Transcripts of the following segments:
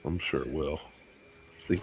I'm sure it will. See.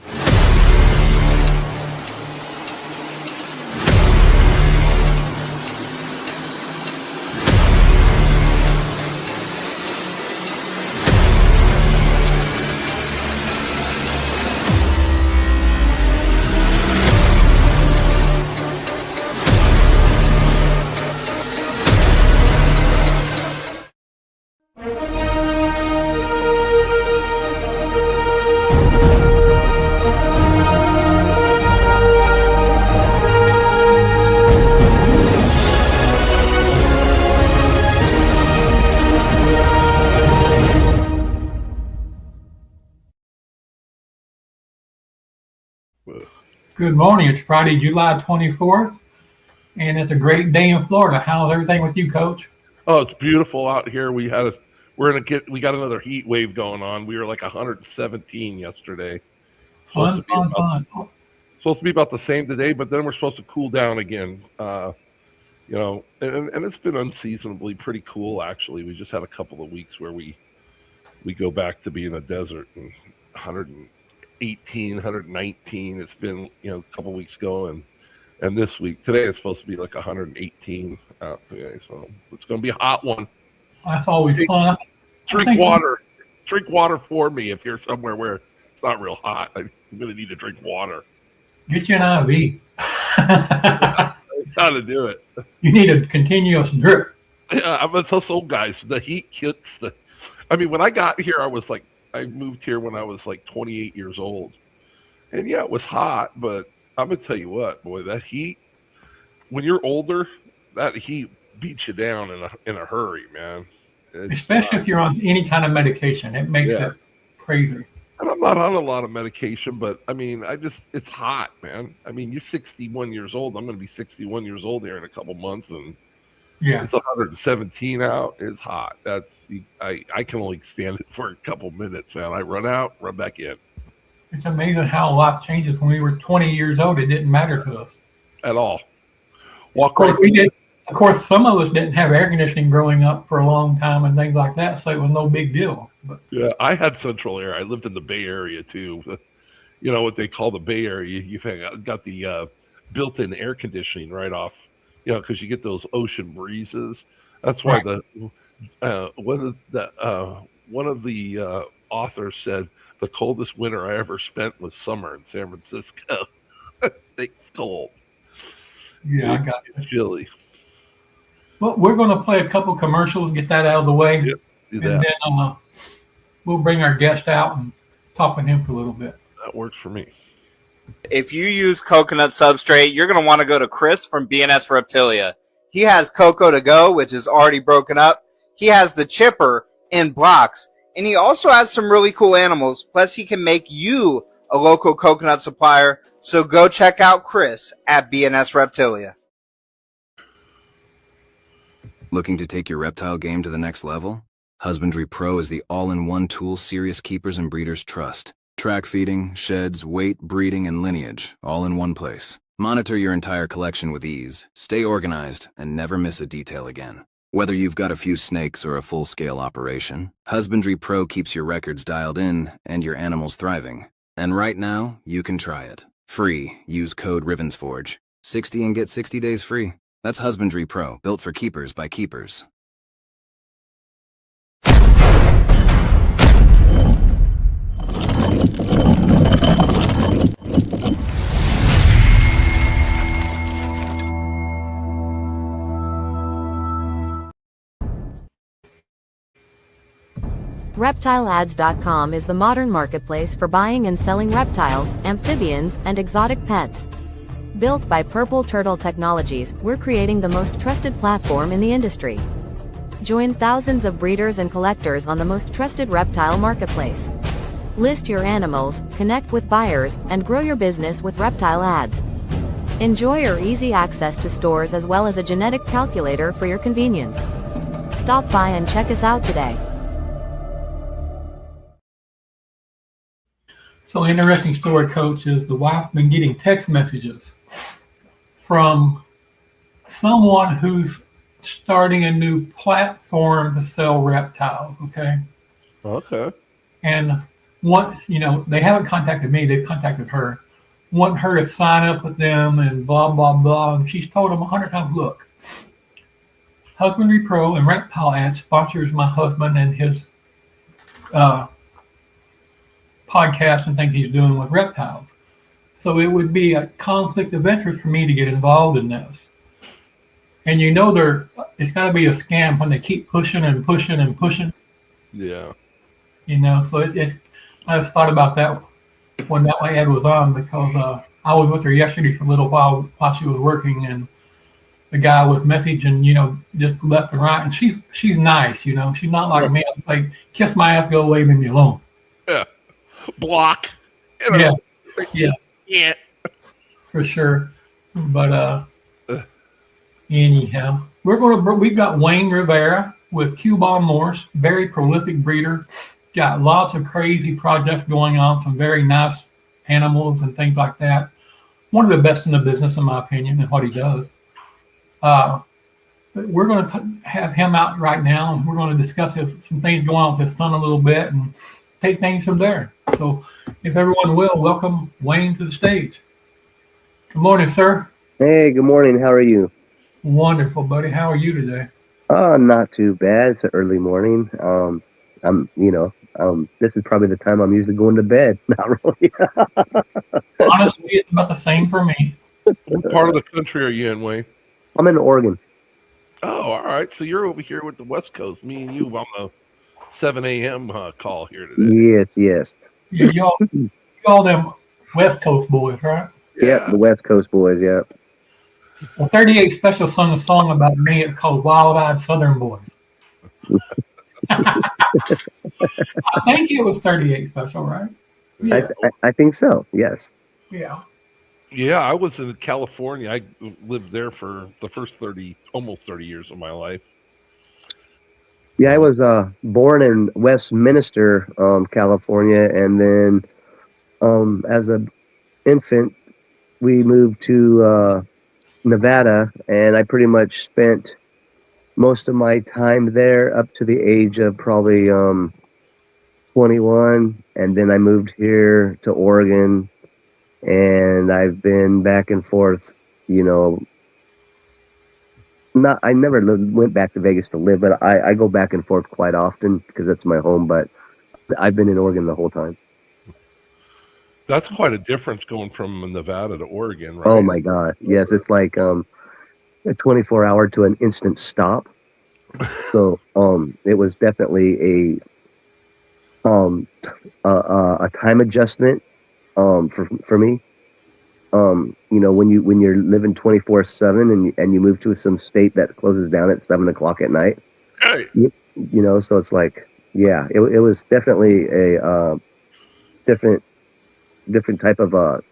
Good morning. It's Friday, July 24th, and it's a great day in Florida. How's everything with you, Coach? Oh, it's beautiful out here. We got another heat wave going on. We were like 117 yesterday. Fun. Supposed to be about the same today, but then we're supposed to cool down again. And it's been unseasonably pretty cool actually. We just had a couple of weeks where we go back to being a desert and 118, 119. It's been a couple weeks ago, and this week today it's supposed to be like 118 out today. So it's going to be a hot one. That's always fun. Drink water for me if you're somewhere where it's not real hot. I'm going to need to drink water. Get you an IV. How to do it? You need a continuous drip. Yeah, I'm those old guys. The heat kicks the. I mean, when I got here, I moved here when I was like 28 years old, and yeah, it was hot. But I'm gonna tell you what, boy, that heat. When you're older, that heat beats you down in a hurry, man. Especially if you're on any kind of medication, it makes it crazy. And I'm not on a lot of medication, but I mean, it's hot, man. I mean, you're 61 years old. I'm going to be 61 years old here in a couple months, and it's 117 out. It's hot. I can only stand it for a couple minutes, man. I run out, run back in. It's amazing how life changes. When we were 20 years old, it didn't matter to us at all. Of course, some of us didn't have air conditioning growing up for a long time and things like that, so it was no big deal. But yeah, I had central air. I lived in the Bay Area too. You know what they call the Bay Area? You've got the built-in air conditioning right off. Because you get those ocean breezes. That's why one of the authors said the coldest winter I ever spent was summer in San Francisco. It's cold. Yeah, I got it. It's chilly. Well, we're going to play a couple commercials and get that out of the way. Yep, and then we'll bring our guest out and talk with him for a little bit. That works for me. If you use coconut substrate, you're going to want to go to Chris from BNS Reptilia. He has Coco to Go, which is already broken up. He has the chipper in blocks. And he also has some really cool animals. Plus, he can make you a local coconut supplier. So go check out Chris at BNS Reptilia. Looking to take your reptile game to the next level? Husbandry Pro is the all-in-one tool serious keepers and breeders trust. Track feeding, sheds, weight, breeding, and lineage, all in one place. Monitor your entire collection with ease, stay organized, and never miss a detail again. Whether you've got a few snakes or a full-scale operation, Husbandry Pro keeps your records dialed in and your animals thriving. And right now, you can try it. Free. Use code RIVENSFORGE. 60 and get 60 days free. That's Husbandry Pro, built for keepers by keepers. ReptileAds.com is the modern marketplace for buying and selling reptiles, amphibians, and exotic pets. Built by Purple Turtle Technologies, we're creating the most trusted platform in the industry. Join thousands of breeders and collectors on the most trusted reptile marketplace. List your animals, connect with buyers, and grow your business with Reptile Ads. Enjoy our easy access to stores as well as a genetic calculator for your convenience. Stop by and check us out today. So interesting story, Coach, is the wife's been getting text messages from someone who's starting a new platform to sell reptiles, okay? Okay. And they haven't contacted me, they've contacted her, want her to sign up with them and blah, blah, blah. And she's told them 100 times, look, Husbandry Pro and Reptile Ad sponsors my husband and his podcast and things he's doing with reptiles. So it would be a conflict of interest for me to get involved in this. And it's got to be a scam when they keep pushing and pushing and pushing. Yeah. So I just thought about that when that ad was on, because I was with her yesterday for a little while she was working, and the guy was messaging, just left and right. And she's nice, she's not like me. Like, kiss my ass, go away, leave me alone. Yeah. Block. Yeah, for sure. But anyhow, we've got Wayne Rivera with Qball Morphs, very prolific breeder. Got lots of crazy projects going on, some very nice animals and things like that. One of the best in the business, in my opinion, and what he does. But we're going to have him out right now, and we're going to discuss some things going on with his son a little bit and take things from there. So if everyone will, welcome Wayne to the stage. Good morning, sir. Hey, good morning. How are you? Wonderful, buddy. How are you today? Not too bad. It's an early morning. This is probably the time I'm usually going to bed. Not really. Honestly, it's about the same for me. What part of the country are you in, Wayne? I'm in Oregon. Oh, all right. So you're over here with the West Coast. Me and you on the 7 a.m. Call here today. Yes. Yeah, y'all them West Coast boys, right? Yep, the West Coast boys, yep. Well, 38 Special sung a song about me. It's called Wild Eyed Southern Boys. I think it was 38 Special, right? Yeah. I think so, yes. Yeah. Yeah, I was in California. I lived there for the first almost 30 years of my life. Yeah, I was born in Westminster, California, and then as an infant, we moved to Nevada, and I pretty much spent most of my time there up to the age of probably 21, and then I moved here to Oregon, and I've been back and forth, I never went back to Vegas to live, but I go back and forth quite often because that's my home, but I've been in Oregon the whole time. That's quite a difference going from Nevada to Oregon, right? Oh my God. Yes. It's like a 24-hour to an instant stop. So it was definitely a time adjustment for me. When you're living 24/7 and you move to some state that closes down at 7 o'clock at night, Hey. So it's like, yeah, it was definitely a different type of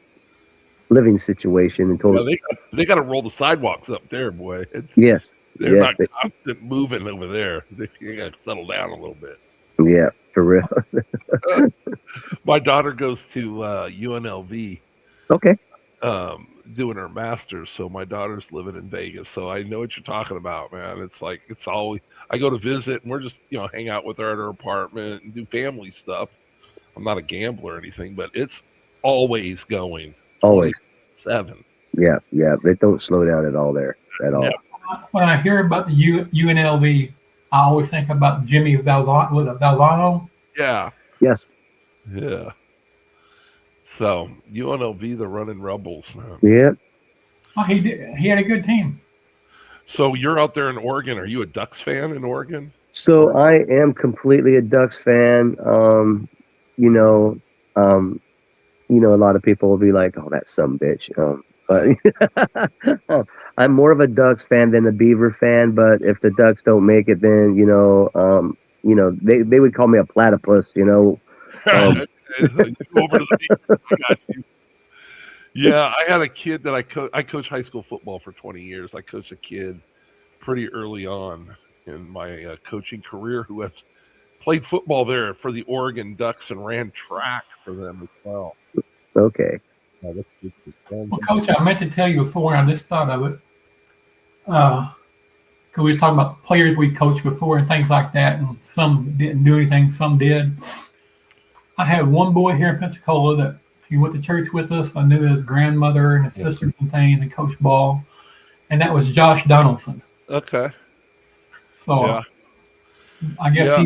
living situation. And totally, they got to roll the sidewalks up there, boy. Yes, they're not constant moving over there. They got to settle down a little bit. Yeah, for real. My daughter goes to UNLV. Okay. Doing her master's, so my daughter's living in Vegas, so I know what you're talking about, man. It's like, it's always, I go to visit and we're just hang out with her at her apartment and do family stuff. I'm not a gambler or anything, but it's always going. Always 7. Yeah, they don't slow down at all there at all. When I hear about the UNLV, I always think about Jimmy Valvano. Yeah. Yes. Yeah. So UNLV, the running Rebels. Man. Yeah. Oh, he had a good team. So you're out there in Oregon. Are you a Ducks fan in Oregon? So I am completely a Ducks fan. A lot of people will be like, "Oh, that sumbitch." But I'm more of a Ducks fan than a Beaver fan. But if the Ducks don't make it, then they would call me a platypus. Over to the beach. I got you. Yeah, I had a kid that I coached high school football for 20 years. I coached a kid pretty early on in my coaching career who has played football there for the Oregon Ducks and ran track for them as well. Okay. Well, Coach, I meant to tell you before, and I just thought of it. Because we were talking about players we coached before and things like that, and some didn't do anything, some did. I had one boy here in Pensacola that he went to church with us. I knew his grandmother and his sisters and things, and Coach Ball, and that was Josh Donaldson. Okay. So Yeah. I guess Yeah.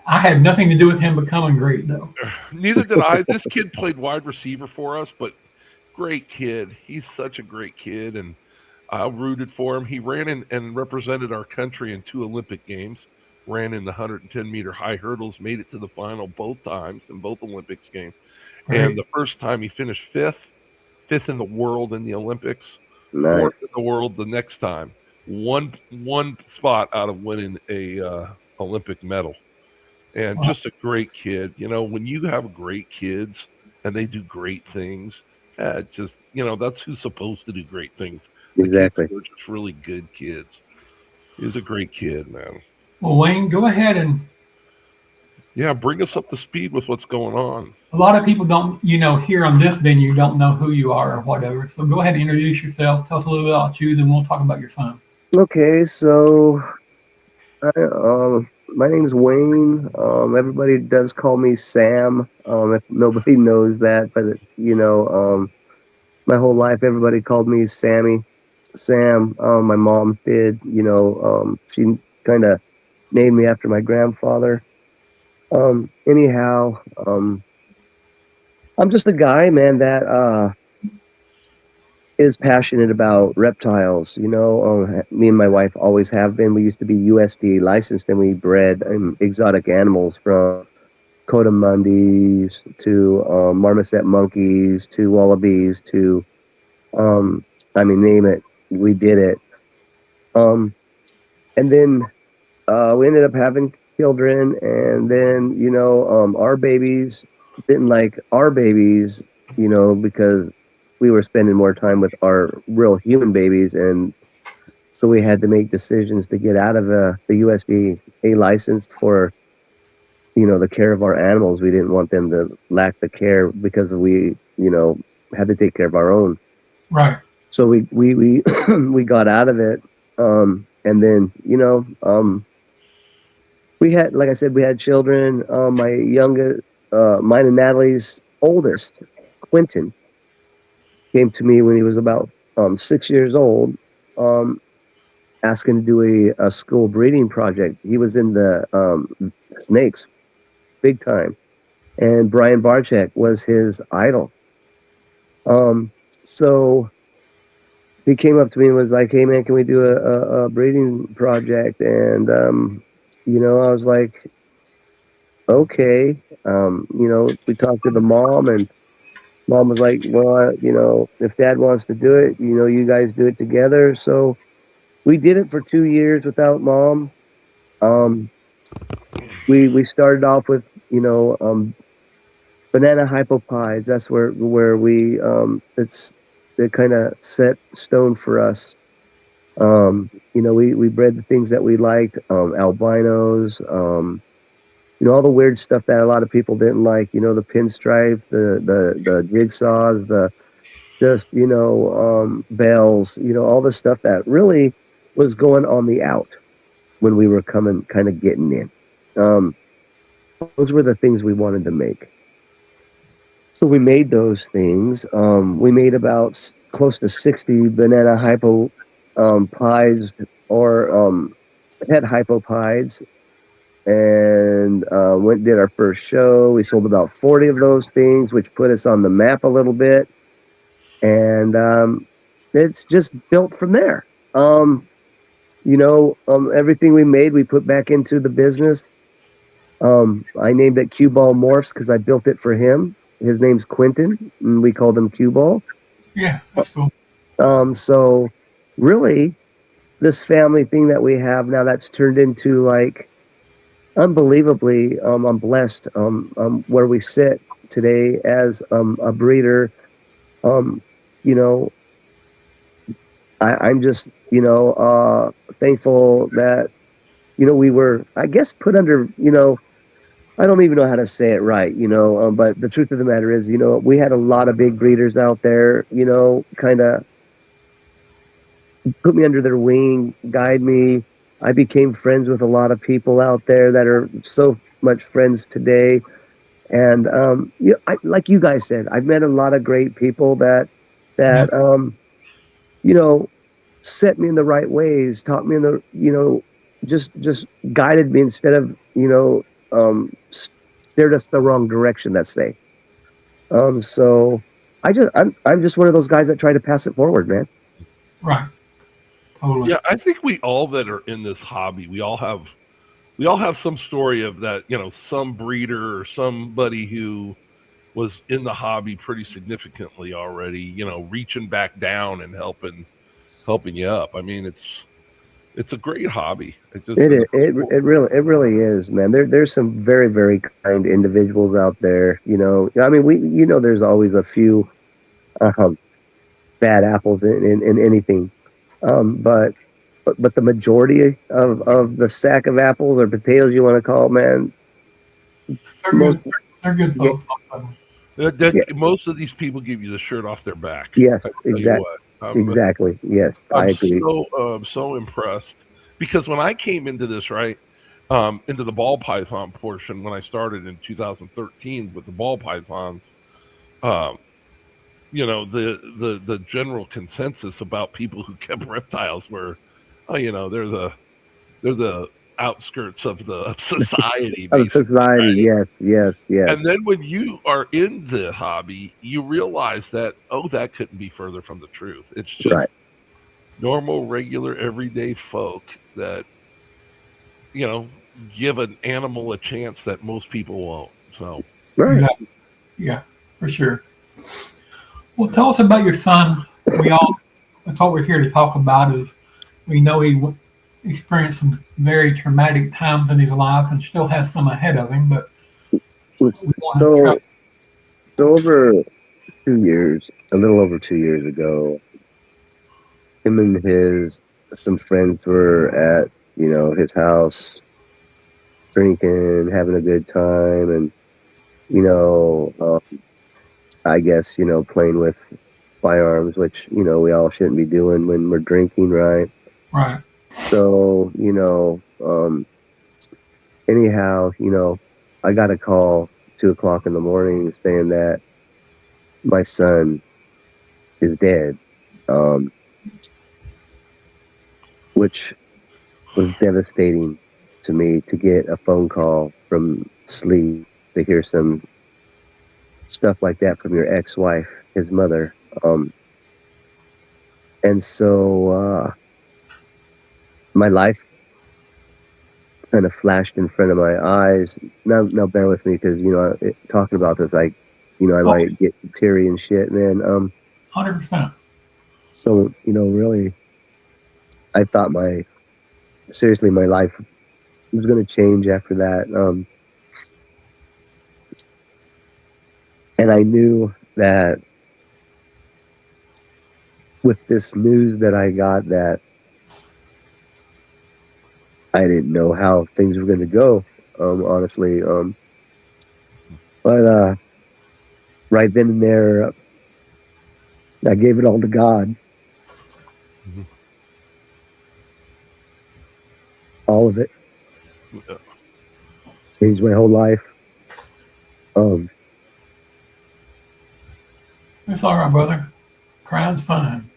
I had nothing to do with him becoming great, though. Neither did I. This kid played wide receiver for us, but great kid. He's such a great kid, and I rooted for him. He ran in and represented our country in 2 Olympic games. Ran in the 110-meter high hurdles, made it to the final both times in both Olympics games. And Great. the first time he finished fifth in the world in the Olympics, Nice. fourth in the world the next time. One spot out of winning a Olympic medal. And Wow. just a great kid. You know, when you have great kids and they do great things, just, you know, that's who's supposed to do great things. The Exactly. kids were just really good kids. He was a great kid, man. Well, Wayne, go ahead and. Yeah, bring us up to speed with what's going on. A lot of people don't, here on this venue, don't know who you are or whatever. So go ahead and introduce yourself. Tell us a little bit about you, then we'll talk about your son. Okay, so my name's Wayne. Everybody does call me Sam. If nobody knows that, but my whole life everybody called me Sammy, Sam. My mom did. She kind of named me after my grandfather. Anyhow, I'm just a guy, man, that is passionate about reptiles. Me and my wife always have been. We used to be USDA licensed, and we bred exotic animals from coatimundis to marmoset monkeys to wallabies to, name it. We did it. And then we ended up having children, and then our babies didn't like our babies, because we were spending more time with our real human babies, and so we had to make decisions to get out of the USDA license for the care of our animals. We didn't want them to lack the care because we had to take care of our own. Right. So we we got out of it, and then we had, like I said, we had children. My youngest, mine and Natalie's oldest, Quentin, came to me when he was about 6 years old, asking to do a school breeding project. He was in the snakes, big time, and Brian Barczyk was his idol. So he came up to me and was like, "Hey man, can we do a breeding project?" And I was like, "Okay." We talked to the mom, and Mom was like, "Well, if Dad wants to do it, you guys do it together." So we did it for 2 years without Mom. We started off with banana hypopies. That's where we it kind of set stone for us. We bred the things that we liked, albinos, all the weird stuff that a lot of people didn't like, the pinstripe, the jigsaws, bells, all the stuff that really was going on the out when we were kind of getting in. Those were the things we wanted to make. So we made those things. We made about close to 60 banana hypo pies or head hypopies, and did our first show. We sold about 40 of those things, which put us on the map a little bit, and it's just built from there. Everything we made, we put back into the business. I named it Qball Morphs because I built it for him. His name's Quentin, and we called him Qball. Yeah, that's cool. So really, this family thing that we have now, that's turned into, like, unbelievably, I'm blessed where we sit today as a breeder. I'm just thankful that we were, I guess, put under, I don't even know how to say it right, but the truth of the matter is, we had a lot of big breeders out there, kind of put me under their wing, guide me. I became friends with a lot of people out there that are so much friends today. And like you guys said, I've met a lot of great people that Yeah. that you know set me in the right ways, taught me in the just guided me instead of steered us the wrong direction. Let's say. So I'm just one of those guys that try to pass it forward, man. Right. Totally. Yeah, I think we all that are in this hobby, we all have some story of that, some breeder or somebody who was in the hobby pretty significantly already, reaching back down and helping you up. I mean, it's a great hobby. It just It is. It really is, man. There's some very very kind individuals out there. I mean, there's always a few um, bad apples in anything, but the majority of the sack of apples or potatoes you want to call, man, They're most good. They're good yeah, folks. Most of them. yeah, most of these people give you the shirt off their back. yes, I tell you what, exactly, yes, I I'm agree. so impressed because when I came into this, right, into the ball python portion when I started in 2013 with the ball pythons, um, the general consensus about people who kept reptiles were, oh, they're the outskirts of the of society, Of basically, society, right? yes, yes, yes, And then when you are in the hobby, you realize that, oh, that couldn't be further from the truth. It's just right, normal, regular, everyday folk that, you know, give an animal a chance that most people won't. So, right. Yeah. Yeah. For sure. Well, tell us about your son. We all. That's what we're here to talk about. Is we know he experienced some very traumatic times in his life and still has some ahead of him. But It's- we want to try. So, so over 2 years, a little over 2 years ago, him and his some friends were at his house drinking, having a good time, and I guess playing with firearms, which we all shouldn't be doing when we're drinking, right? Right. So anyhow, I got a call 2 o'clock in the morning saying that my son is dead, um, which was devastating to me to get a phone call from sleep to hear some stuff like that from your ex-wife, his mother. And so my life kind of flashed in front of my eyes. Now bear with me because talking about this, I Oh, might get teary and shit, man. 100%. So really, I thought my life was going to change after that. And I knew that with this news that I got, that I didn't know how things were going to go, honestly. But right then and there, I gave it all to God, mhm. all of it. Changed my whole life. Um, It's all right, brother. Crying's fine.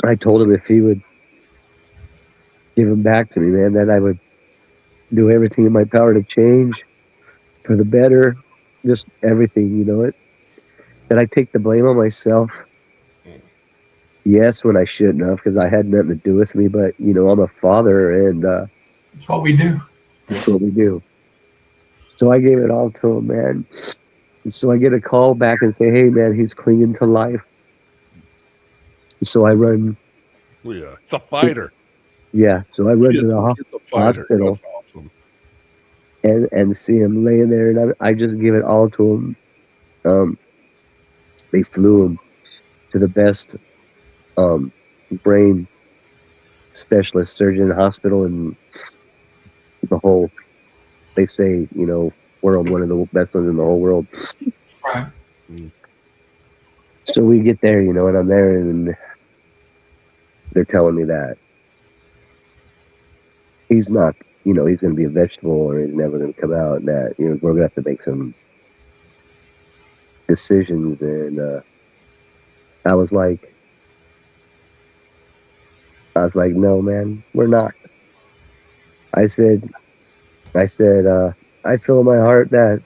I told him if he would give him back to me, man, that I would do everything in my power to change for the better, just everything, that I take the blame on myself. Yes, when I shouldn't have, because I had nothing to do with me, but I'm a father, and That's what we do. that's what we do. So I gave it all to him, man. And so I get a call back and say, hey, man, he's clinging to life. So I run, Yeah, it's a fighter. so I run to the It's a fighter. hospital That's awesome. and see him laying there, and I just give it all to him. They flew him to the best brain specialist surgeon hospital in the whole, they say, world, one of the best ones in the whole world. Right. So we get there, and I'm there, and they're telling me that he's not you know, he's going to be a vegetable or he's never going to come out. That, you know, we're going to have to make some decisions. And I was like, no, man, we're not. I said, I feel in my heart that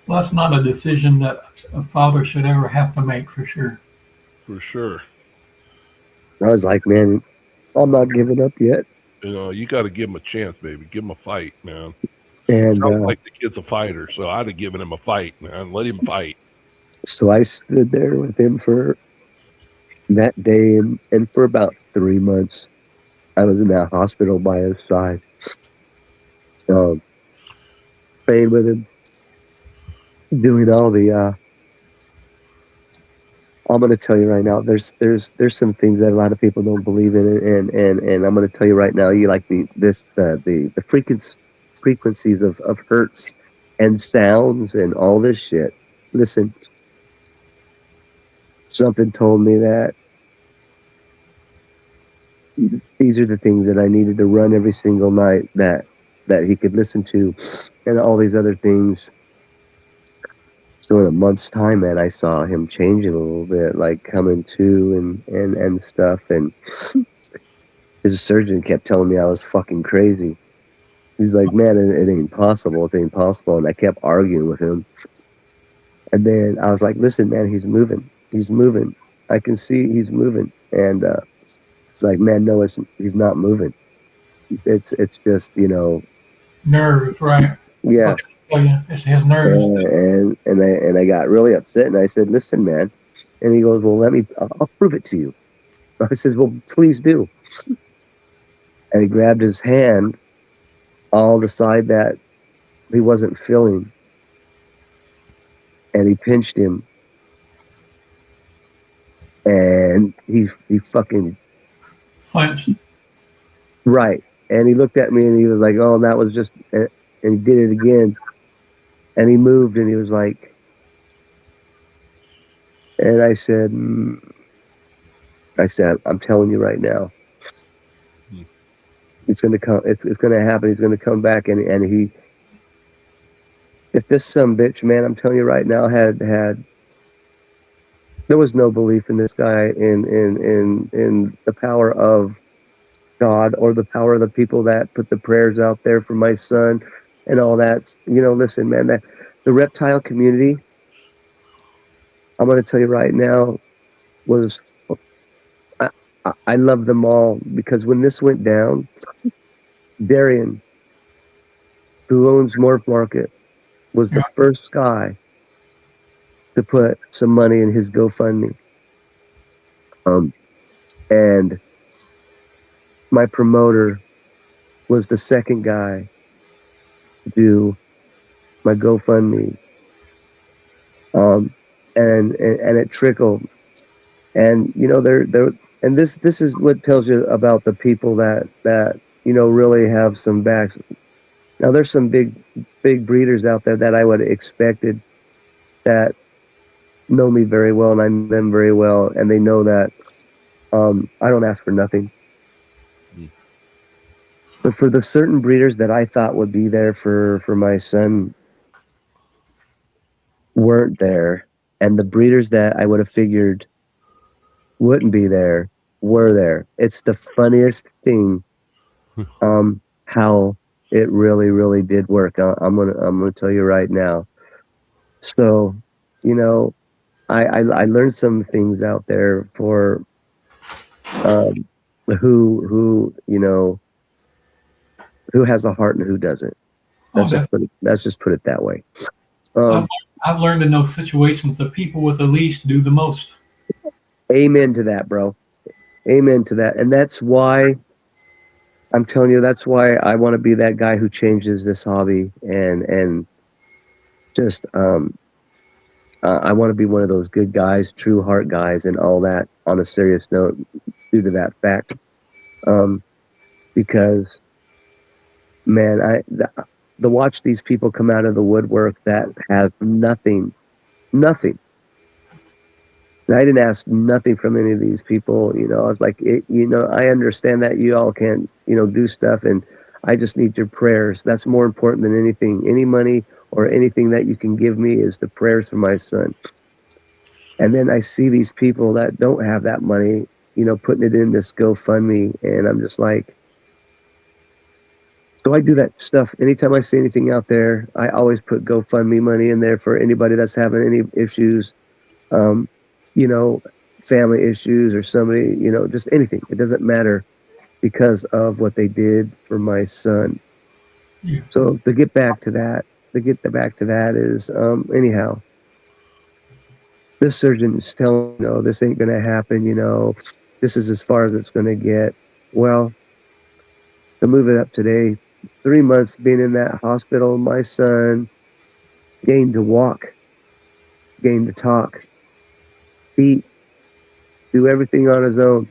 Well, that's not a decision that a father should ever have to make, for sure. For sure. I was like, man, I'm not giving up yet. You know, you got to give him a chance, baby. Give him a fight, man. And Sounds like the kid's a fighter, so I'd have given him a fight, man. Let him fight. so I stood there with him for that day, and for about 3 months, I was in that hospital by his side, praying with him, doing all the. I'm going to tell you right now. There's some things that a lot of people don't believe in, and I'm going to tell you right now. You like the frequencies of hertz and sounds and all this shit. Listen, something told me that these are the things that I needed to run every single night that he could listen to, and all these other things. So in a month's time, man, I saw him changing a little bit, like coming to and stuff. And his surgeon kept telling me I was fucking crazy. He's like, man, it ain't possible. It ain't possible. And I kept arguing with him. And then I was like, listen, man, he's moving. He's moving. I can see he's moving. And it's like, man, no, he's not moving. It's just, you know, Nerves, right? yeah. Oh, yeah, it's his nerves. And I got really upset, and I said, listen, man. And he goes, well, I'll prove it to you. I says, well, please do. And he grabbed his hand all the side that he wasn't feeling, and he pinched him, and he fucking Flinched. right. And he looked at me and he was like, oh, that was just, and he did it again, and he moved, and he was like, and I said, I'm telling you right now, it's gonna come. It's gonna happen. He's gonna come back, and he. If this some bitch, man, I'm telling you right now, had there was no belief in this guy in the power of God or the power of the people that put the prayers out there for my son and all that. You know, listen, man, that the reptile community, I'm gonna tell you right now, was. I love them all, because when this went down, Darian, who owns Morph Market, was the first guy to put some money in his GoFundMe. And my promoter was the second guy to do my GoFundMe. And it trickled. And you know, and this is what tells you about the people that you know really have some backs. Now there's some big breeders out there that I would have expected that know me very well, and I know them very well, and they know that I don't ask for nothing. But for the certain breeders that I thought would be there for my son weren't there, and the breeders that I would have figured wouldn't be there were there. It's the funniest thing how it really did work. I'm gonna tell you right now. So, you know, I learned some things out there for who you know, who has a heart and who doesn't. Let's just put it that way. I've learned in those situations the people with the least do the most. Amen to that, bro. Amen to that. And that's why I'm telling you, that's why I want to be that guy who changes this hobby, and just I want to be one of those good guys, true heart guys, and all that. On a serious note, due to that fact, because man, the watch these people come out of the woodwork that have nothing, And I didn't ask nothing from any of these people. I was like, I understand that you all can't, do stuff, and I just need your prayers. That's more important than anything. Any money or anything that you can give me is the prayers for my son. And then I see these people that don't have that money, putting it in this GoFundMe, and I'm just like, so I do that stuff anytime I see anything out there. I always put GoFundMe money in there for anybody that's having any issues, um, you know, family issues or somebody, just anything. It doesn't matter because of what they did for my son. Yeah. So to get back to that, is anyhow, this surgeon is telling, this ain't going to happen, this is as far as it's going to get. Well, to move it up today, 3 months being in that hospital, my son gained to walk, gained to talk, eat, do everything on his own.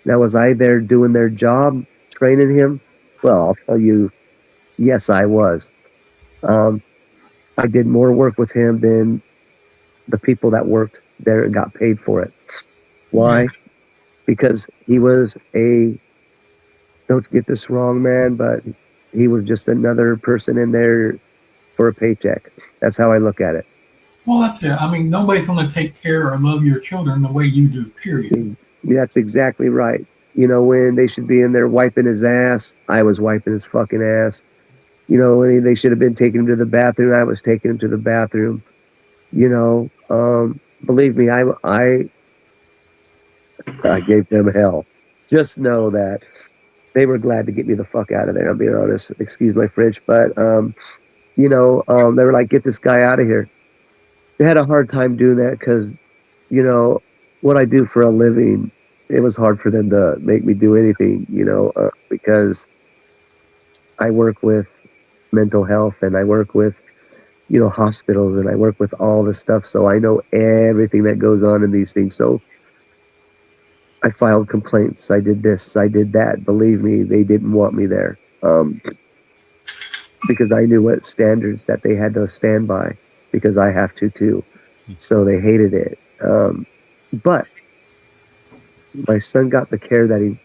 Now, was I there doing their job, training him? Well, I'll tell you, yes, I was. I did more work with him than the people that worked there and got paid for it. Why? Yeah. Because he was don't get this wrong, man, but he was just another person in there for a paycheck. That's how I look at it. Well, that's it. I mean, nobody's going to take care or love your children the way you do, period. That's exactly right. When they should be in there wiping his ass, I was wiping his fucking ass. When they should have been taking him to the bathroom, I was taking him to the bathroom. Believe me, I gave them hell. Just know that they were glad to get me the fuck out of there. I'm being honest. Excuse my French, but they were like, "Get this guy out of here." They had a hard time doing that because, what I do for a living, it was hard for them to make me do anything, because I work with mental health and I work with, hospitals, and I work with all this stuff. So I know everything that goes on in these things. So I filed complaints. I did this, I did that. Believe me, they didn't want me there. Because I knew what standards that they had to stand by, because I have to too. So they hated it. But my son got the care that he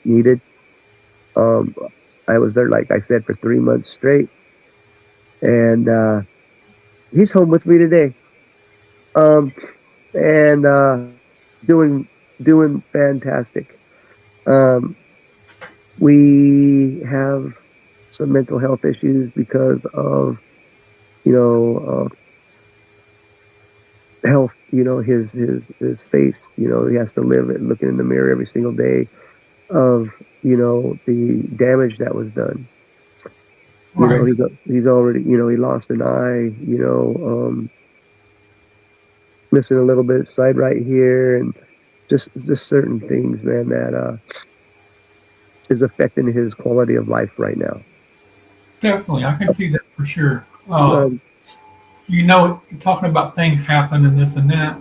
needed. I was there, like I said, for 3 months straight. And he's home with me today. And doing fantastic. We have some mental health issues because of, health, his face, he has to live it looking in the mirror every single day of, the damage that was done. Right. He's already, he lost an eye, missing a little bit side right here, and just certain things, man, that is affecting his quality of life right now. Definitely. I can see that for sure. Um, Talking about things happen and this and that.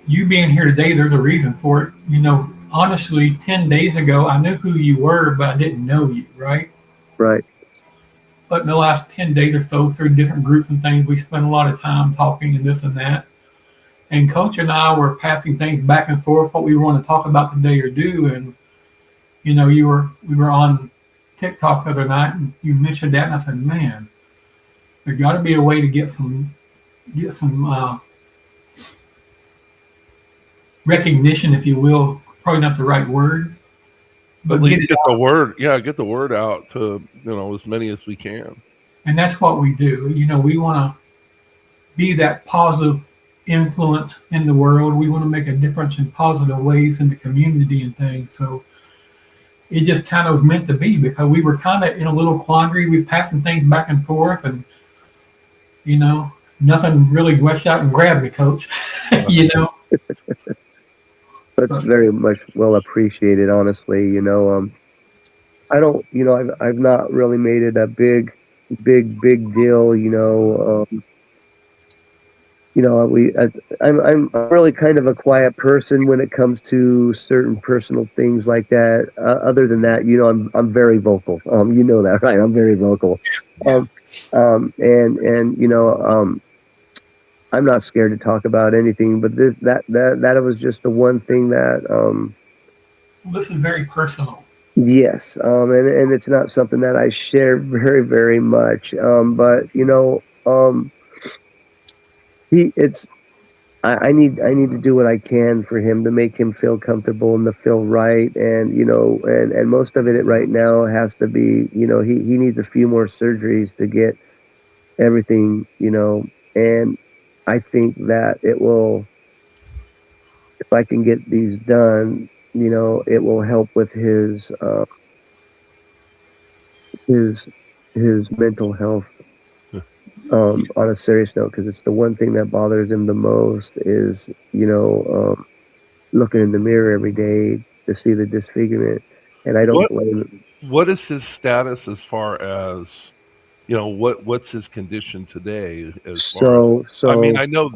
You being here today, there's a reason for it. Honestly, 10 days ago, I knew who you were, but I didn't know you, right? right. But in the last 10 days or so, through different groups and things, we spent a lot of time talking and this and that. And Coach and I were passing things back and forth, what we want to talk about today or do. And, we were on TikTok the other night, and you mentioned that, and I said, man, there's got to be a way to get some recognition, if you will. Probably not the right word, but At least get the word. Yeah, get the word out to as many as we can. And that's what we do. We want to be that positive influence in the world. We want to make a difference in positive ways in the community and things. So it just kind of was meant to be, because we were kind of in a little quandary. We were passing things back and forth, and nothing really rushed out and grabbed me, Coach. That's very much well appreciated, honestly. I don't, I've not really made it a big deal. I'm really kind of a quiet person when it comes to certain personal things like that. Other than that, I'm very vocal. You know that, right? I'm very vocal. I'm not scared to talk about anything, but that was just the one thing that Well, this is very personal. yes, and it's not something that I share very very much. But he it's I need to do what I can for him to make him feel comfortable and to feel right, and and most of it right now has to be, he needs a few more surgeries to get everything, and I think that it will, if I can get these done, it will help with his his mental health, on a serious note, because it's the one thing that bothers him the most is, looking in the mirror every day to see the disfigurement, and I don't What blame him. what is his status as far as what's his condition today as far as, So I mean, so I know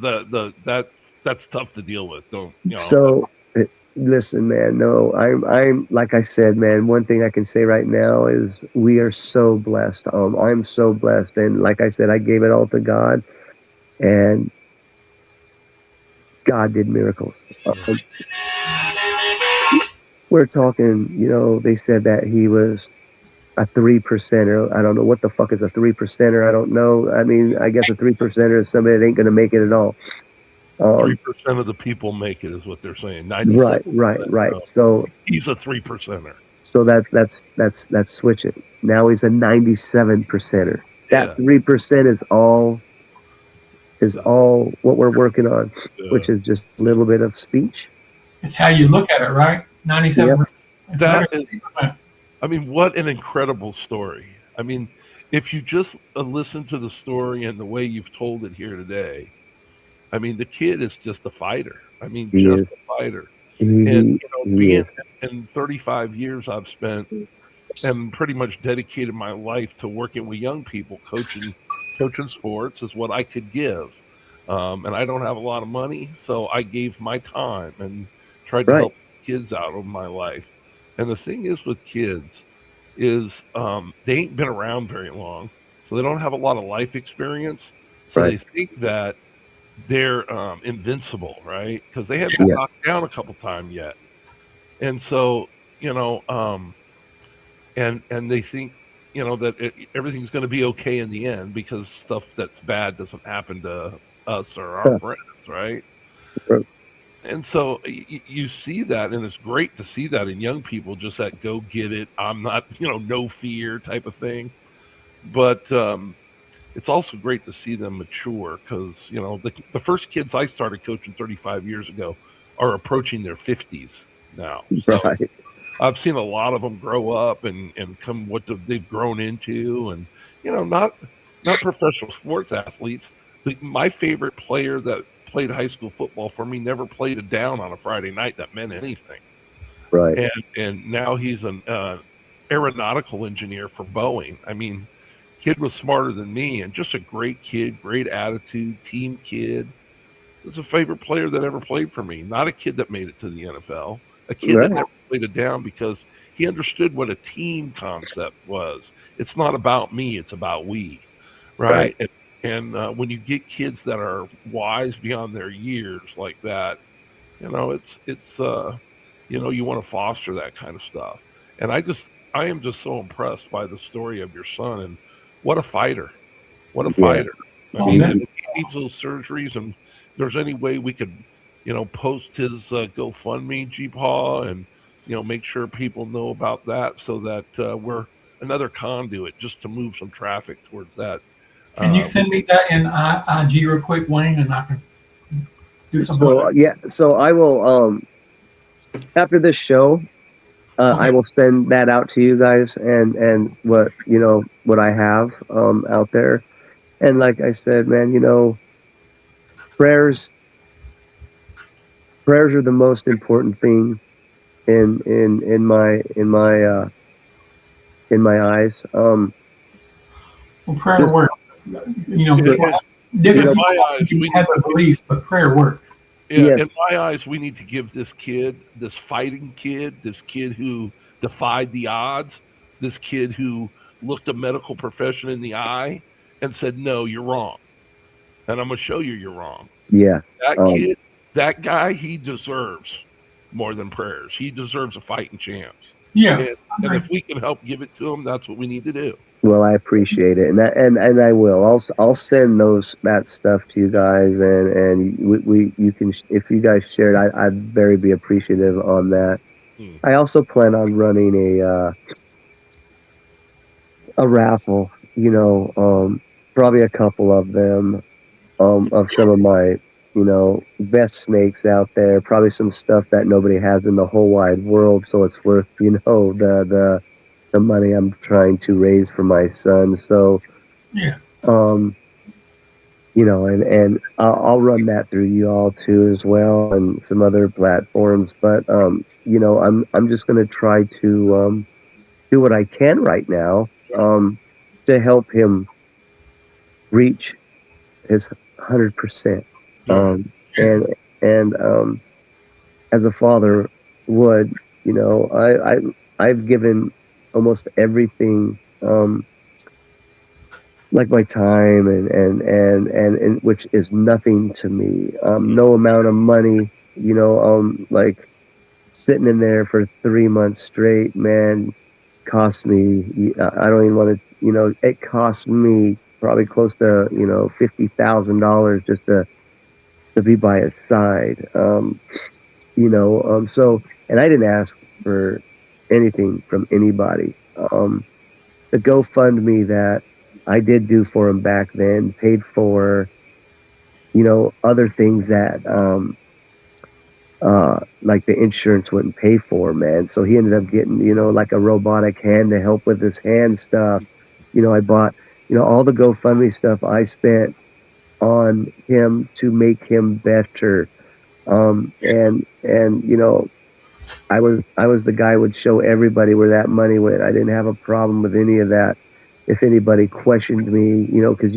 that's tough to deal with. Don't so listen, man. No, I'm like I said, man. One thing I can say right now is we are so blessed. I'm so blessed, and like I said, I gave it all to God, and God did miracles. We're talking, they said that he was a 3%er. I don't know what the fuck is a 3%er. I don't know. I mean, I guess a 3%er is somebody that ain't gonna make it at all. 3% of the people make it is what they're saying. 97. Right. No, So he's a 3%er. that's switching. Now he's a 97%er. That Yeah. 3% is all what we're working on, Yeah. which is just a little bit of speech. It's how you look at it, right? 97%. That is, I mean, what an incredible story. I mean, if you just listen to the story and the way you've told it here today, I mean, the kid is just a fighter. I mean, He just is. a fighter. He, And he is. being in 35 years I've spent and pretty much dedicated my life to working with young people, coaching sports is what I could give. And I don't have a lot of money, so I gave my time and tried to Right. help kids out of my life. And the thing is with kids is they ain't been around very long, so they don't have a lot of life experience. So Right. they think that they're invincible, right? Because they haven't been Yeah. knocked down a couple times yet, and so you know, and they think that everything's going to be okay in the end because stuff that's bad doesn't happen to us or our Huh. friends, right? Right. And so you see that, and it's great to see that in young people, just that go get it. I'm not, no fear type of thing. But it's also great to see them mature because the first kids I started coaching 35 years ago are approaching their 50s now. So Right. I've seen a lot of them grow up and come what they've grown into, and not professional sports athletes. My favorite player that played high school football for me never played a down on a Friday night that meant anything, Right. and now he's an aeronautical engineer for Boeing. I mean, kid was smarter than me and just a great kid, great attitude, team kid. Was a favorite player that ever played for me. Not a kid that made it to the NFL. A kid that Right. never played it down because he understood what a team concept was. It's not about me; it's about we, Right. right? And when you get kids that are wise beyond their years like that, it's you want to foster that kind of stuff. And I am just so impressed by the story of your son and what a fighter. What a Yeah. fighter. I Oh, mean, man. if he needs those surgeries and there's any way we could, post his GoFundMe, G-Paw, and, make sure people know about that so that we're another conduit just to move some traffic towards that. Can you Uh, send me that in IG real quick, Wayne, and I can do something with So it? yeah. So I will, after this show, I Okay. will send that out to you guys, and what I have out there. And like I said, man, prayers prayers are the most important thing in my eyes. Well, prayer Just works. in, People in, different in just people my eyes, we have need their beliefs, but prayer works. Yeah, yes, in my eyes, we need to give this kid, this fighting kid, this kid who defied the odds, this kid who looked a medical profession in the eye and said, "No, you're wrong." and I'm gonna show you you're wrong. Yeah. That Um, kid, that guy, he deserves more than prayers. He deserves a fighting chance. Yes. And if we can help give it to him, that's what we need to do. well, I appreciate it, and I will. I'll send that stuff to you guys, and you can, if you guys share it, I'd very be appreciative on that. Hmm. I also plan on running a raffle. Probably a couple of them, of some of my best snakes out there. Probably some stuff that nobody has in the whole wide world, so it's worth the money I'm trying to raise for my son. So, Yeah. um, and I'll run that through you all too as well, and some other platforms. But I'm just gonna try to do what I can right now, to help him reach his 100%. Yeah. And as a father would, I've given almost everything, like my time and which is nothing to me. No amount of money, like sitting in there for 3 months straight, man, cost me. I don't even want to, it cost me probably close to, $50,000 just to be by his side. So, and I didn't ask for anything from anybody. The GoFundMe that I did do for him back then paid for, other things that, like the insurance wouldn't pay for, man. So he ended up getting, like a robotic hand to help with his hand stuff. I bought, all the GoFundMe stuff I spent on him to make him better. And I was the guy who would show everybody where that money went. I didn't have a problem with any of that. If anybody questioned me, because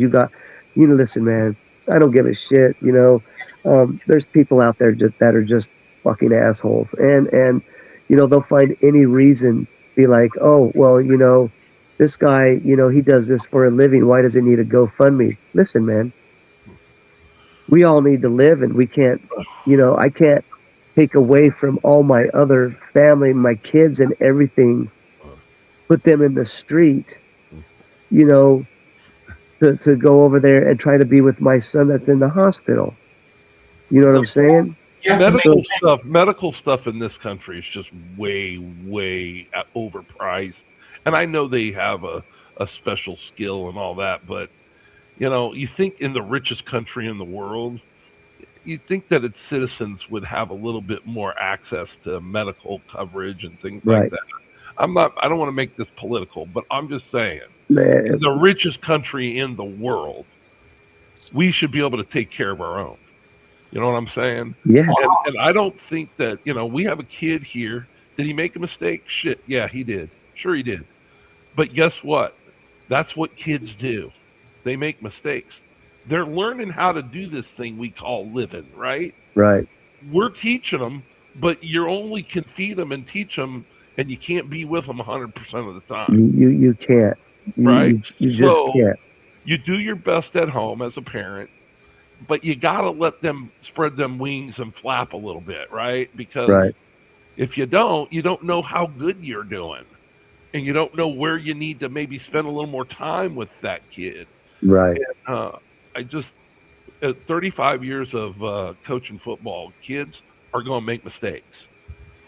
listen, man, I don't give a shit. There's people out there that are just fucking assholes, and they'll find any reason, be like, oh, well, this guy, he does this for a living. Why does he need a GoFundMe? Listen, man, we all need to live, and we can't, I can't take away from all my other family, my kids and everything, put them in the street, to go over there and try to be with my son that's in the hospital. You know what I'm saying? Yeah. Medical stuff in this country is just way, way overpriced. And I know they have a special skill and all that, but you think in the richest country in the world, you'd think that its citizens would have a little bit more access to medical coverage and things like Right. that. I don't want to make this political, but I'm just saying, Man, in the richest country in the world, we should be able to take care of our own. You know what I'm saying? yeah, And I don't think that, we have a kid here. Did he make a mistake? Shit, yeah, he did. Sure he did. But guess what? That's what kids do. They make mistakes. They're learning how to do this thing we call living, right? right. We're teaching them, but you only can feed them and teach them, and you can't be with them 100% of the time, You can't. right? You just can't. You do your best at home as a parent, but you got to let them spread them wings and flap a little bit, right? Because Right. if you don't know how good you're doing, and you don't know where you need to maybe spend a little more time with that kid. Right. I just, at 35 years of coaching football, kids are going to make mistakes.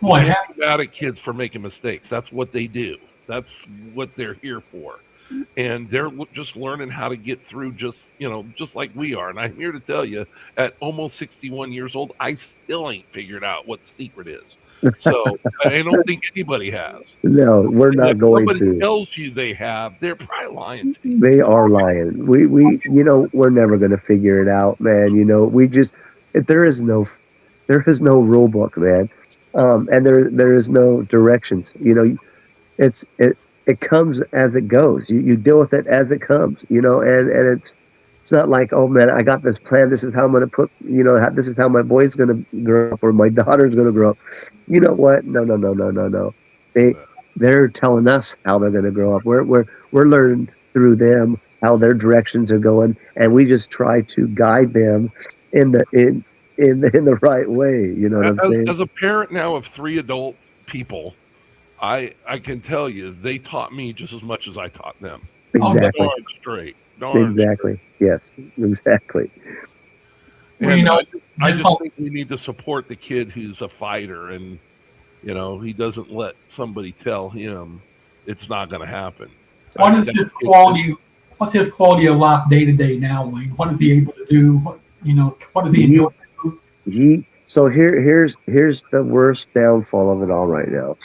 Boy, Can't yeah. be mad at kids for making mistakes. That's what they do. That's what they're here for. And they're just learning how to get through just like we are. And I'm here to tell you, at almost 61 years old, I still ain't figured out what the secret is. So I don't think anybody has. No, we're And not if going somebody to. tells you they have, they're probably lying to you. They are lying. We we're never going to figure it out, man. We just, there is no rule book, man. And there is no directions. It comes as it goes. You deal with it as it comes, and it's not like, oh man, I got this plan. This is how I'm going to put, this is how my boy's going to grow up or my daughter's going to grow up. You know what? No. They're telling us how they're going to grow up. We're learning through them how their directions are going, and we just try to guide them in the right way. You know what I'm saying? As a parent now of 3 adult people, I can tell you they taught me just as much as I taught them. Exactly. Darn straight. Darn Exactly. Yes. Exactly. Well, And you know, I this just whole, think we need to support the kid who's a fighter, and he doesn't let somebody tell him it's not going to happen. what is his quality? What's his quality of life day to day now, Wayne? What is he able to do? What does he enjoy? So here's the worst downfall of it all right now,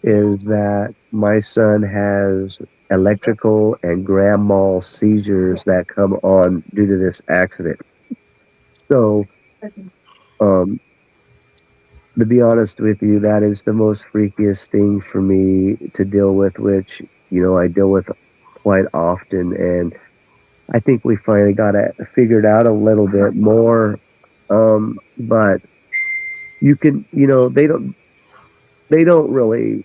is that my son has electrical and grand mal seizures that come on due to this accident. So, um, to be honest with you, that is the most freakiest thing for me to deal with, which I deal with quite often, and I think we finally got it figured out a little bit more. But you can, they don't really,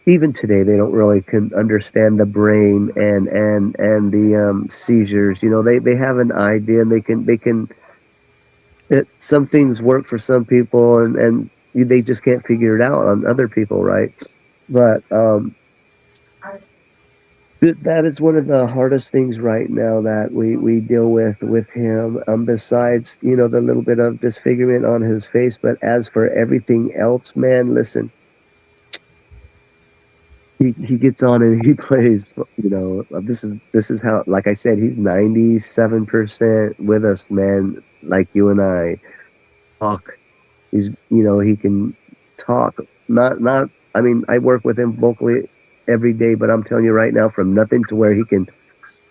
even today, they don't really can understand the brain and the seizures. They have an idea, and they can. Some things work for some people, and they just can't figure it out on other people, right? But that is one of the hardest things right now that we deal with him. Besides, the little bit of disfigurement on his face, but as for everything else, man, listen, he gets on and he plays. This is how, like I said, he's 97% with us, man. Like you and I talk. He can talk. Not. I mean, I work with him vocally every day, but I'm telling you right now, from nothing to where he can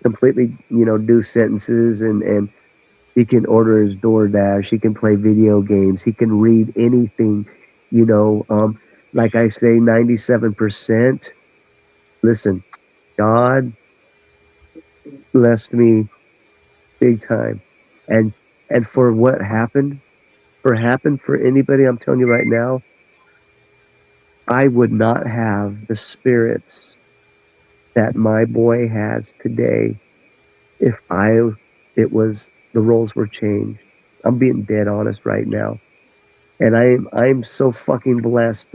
completely, do sentences, and he can order his DoorDash. He can play video games. He can read anything. Like I say, 97%. Listen, God blessed me big time, and for what happened, for anybody, I'm telling you right now, I would not have the spirits that my boy has today if it was the roles were changed. I'm being dead honest right now. And I'm so fucking blessed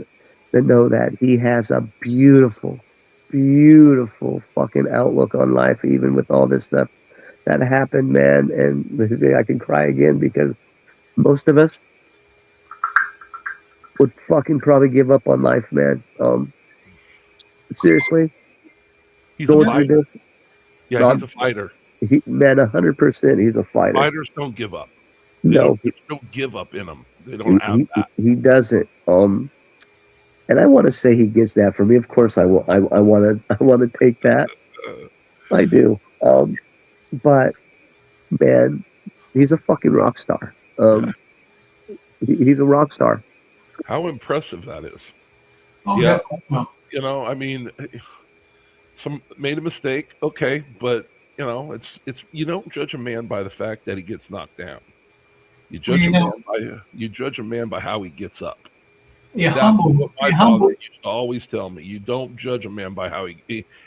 to know that he has a beautiful, beautiful fucking outlook on life, even with all this stuff that happened, man. And I can cry again because most of us would fucking probably give up on life, man. Seriously, He's a going through fighter. this, Yeah, he's a fighter. man, 100%, he's a fighter. Fighters don't give up. No, There's no give up in them. They don't have that. he doesn't. And I want to say he gets that from me. Of course, I will. I want to take that. I do. But man, he's a fucking rock star. He's a rock star. How impressive that is. Oh, Yeah. well, I mean, some made a mistake, okay, but it's you don't judge a man by the fact that he gets knocked down. You judge a man by how he gets up. That's what my father used to always tell me. You don't judge a man by how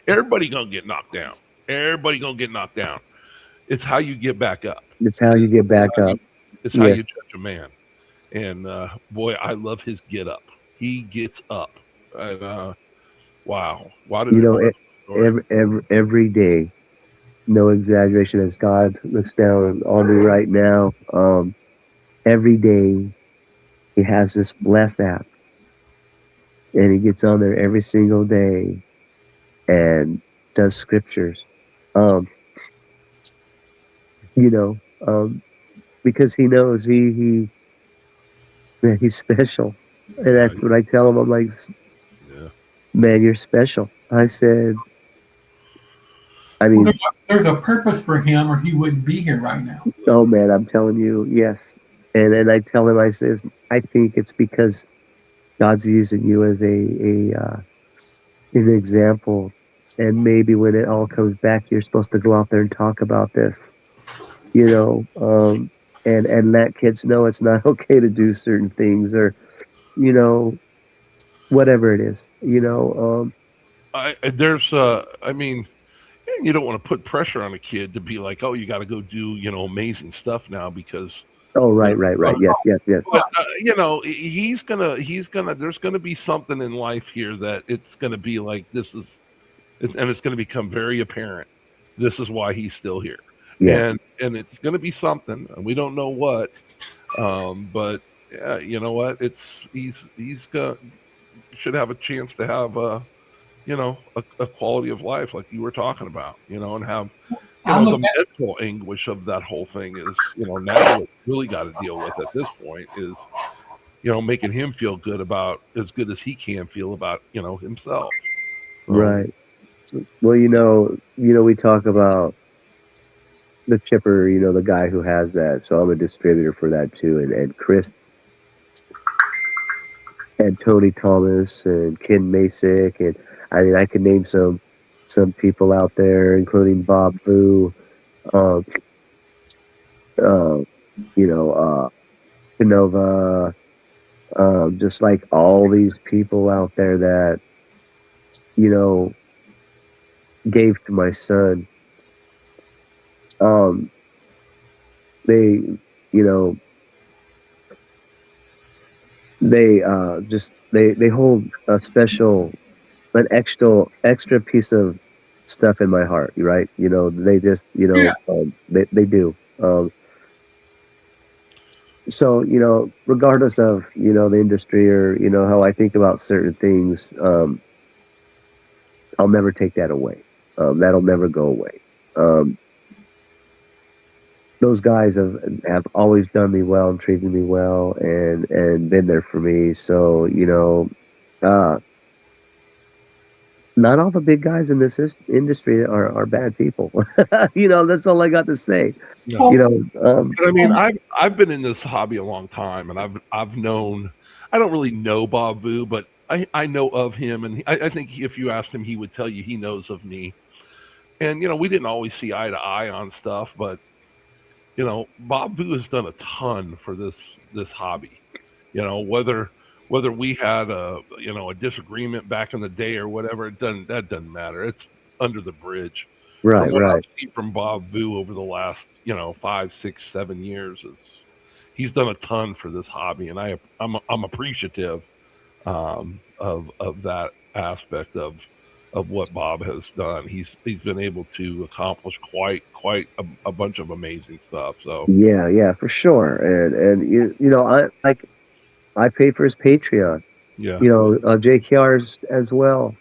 everybody gonna get knocked down. Everybody gonna get knocked down. It's how you get back up. It's how you get back up. It's how you judge a man. And boy, I love his get up. He gets up. And wow. Why did every day, no exaggeration, as God looks down on me right now, every day he has this blessed app, and he gets on there every single day and does scriptures. Because he knows man, he's special. And that's what I tell him. I'm like, man, you're special. I said, I mean, there's a purpose for him, or he wouldn't be here right now. Oh man, I'm telling you, yes. And then I tell him, I says, I think it's because God's using you as an example, and maybe when it all comes back, you're supposed to go out there and talk about this, and let kids know it's not okay to do certain things, or whatever it is, there's I mean, you don't want to put pressure on a kid to be like, oh, you got to go do, amazing stuff now because, Oh, you know, right. Yes. but he's gonna. There's gonna be something in life here that it's gonna be like and it's gonna become very apparent. This is why he's still here, Yeah. and it's gonna be something, and we don't know what. But yeah, you know what? He's gonna should have a chance to have a quality of life like you were talking about, and have I'm the looking at, mental anguish of that whole thing is, now what really got to deal with at this point is, making him feel good about as good as he can feel about, himself. So, Right. Well, we talk about the chipper, the guy who has that. So I'm a distributor for that too. And Chris and Tony Thomas and Ken Masick, and I mean I can name some people out there, including Bob Fu, uh, uh, Canova, just like all these people out there that you know gave to my son. Um, they, you know, they hold a special, an extra piece of stuff in my heart, right? They just, yeah, they do. So, regardless of, the industry or, how I think about certain things, I'll never take that away. That'll never go away. Um, those guys have always done me well and treated me well and been there for me. So, uh, not all the big guys in this industry are bad people. That's all I got to say. yeah. well, But I mean, I've been in this hobby a long time, and I've known. I don't really know Bob Vu, but I know of him, and I think if you asked him, he would tell you he knows of me. And we didn't always see eye to eye on stuff, but Bob Vu has done a ton for this hobby. Whether we had a disagreement back in the day or whatever, that doesn't matter. It's under the bridge. From right, what I've right. seen from Bob Vu over the last 5, 6, 7 years, he's done a ton for this hobby, and I'm appreciative of that aspect of what Bob has done. He's been able to accomplish quite a bunch of amazing stuff. So Yeah, for sure. And I pay for his Patreon. yeah. JKR's as well.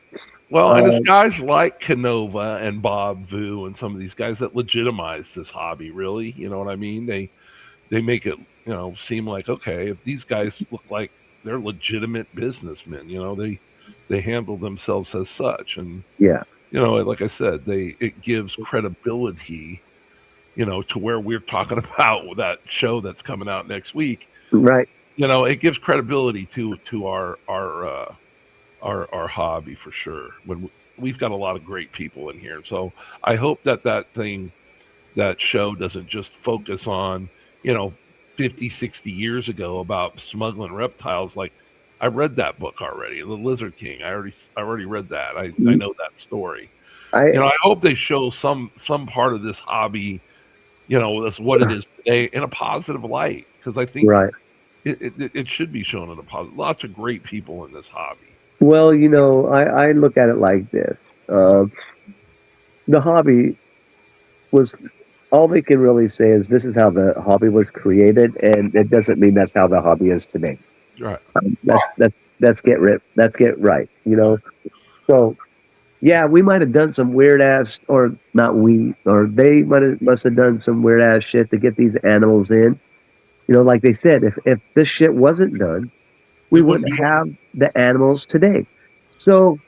Well, and it's Uh, guys like Canova and Bob Vu and some of these guys that legitimize this hobby. Really, you know what I mean? They make it seem like, okay, if these guys look like they're legitimate businessmen, they handle themselves as such, and yeah, like I said, it gives credibility, to where we're talking about that show that's coming out next week. right. It gives credibility to our hobby for sure. When we've got a lot of great people in here, so I hope that show doesn't just focus on 50, 60 years ago about smuggling reptiles. Like, I read that book already, The Lizard King. I already read that. I know that story. I I hope they show some part of this hobby, that's what it is today, in a positive light, because I think right. it should be shown in a positive. Lots of great people in this hobby. Well, I look at it like this. The hobby was all they can really say is this is how the hobby was created, and it doesn't mean that's how the hobby is today. Right. That's get right. So yeah, we might have done some weird ass, or not we, or they must have done some weird ass shit to get these animals in. Like they said, if this shit wasn't done, we wouldn't have the animals today. So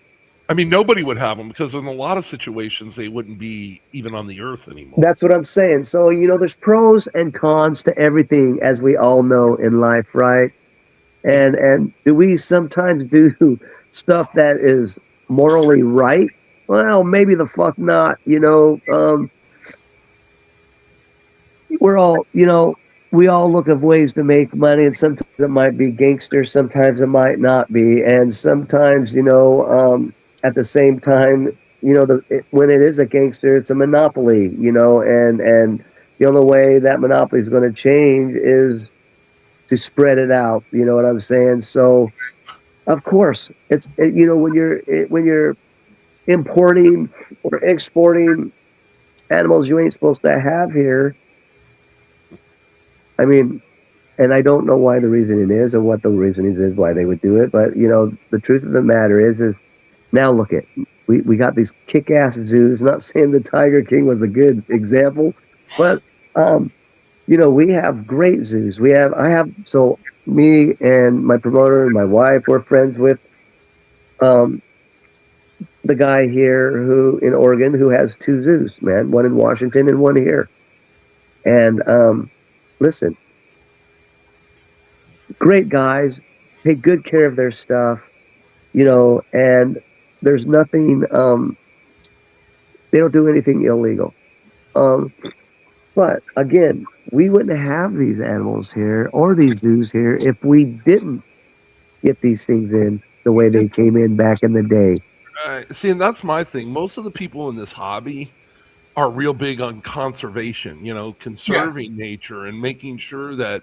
I mean, nobody would have them because in a lot of situations they wouldn't be even on the earth anymore. that's what I'm saying. So there's pros and cons to everything, as we all know in life, right? And do we sometimes do stuff that is morally right? Well, maybe the fuck not. We're all, we all look of ways to make money, and sometimes it might be gangster, sometimes it might not be, and sometimes, at the same time, when it is a gangster, it's a monopoly, and the only way that monopoly is going to change is to spread it out. You know what I'm saying? So, of course, when you're importing or exporting animals you ain't supposed to have here. I mean, and I don't know why the reasoning is or what the reasoning is why they would do it, but the truth of the matter is now look at we got these kick-ass zoos. Not saying the Tiger King was a good example, but we have great zoos. So me and my promoter and my wife, we're friends with the guy here who in Oregon who has 2 zoos, man, one in Washington and one here. And listen, great guys, take good care of their stuff, and there's nothing, they don't do anything illegal. But again, we wouldn't have these animals here or these zoos here if we didn't get these things in the way they came in back in the day. See, and that's my thing. Most of the people in this hobby are real big on conservation, conserving nature and making sure that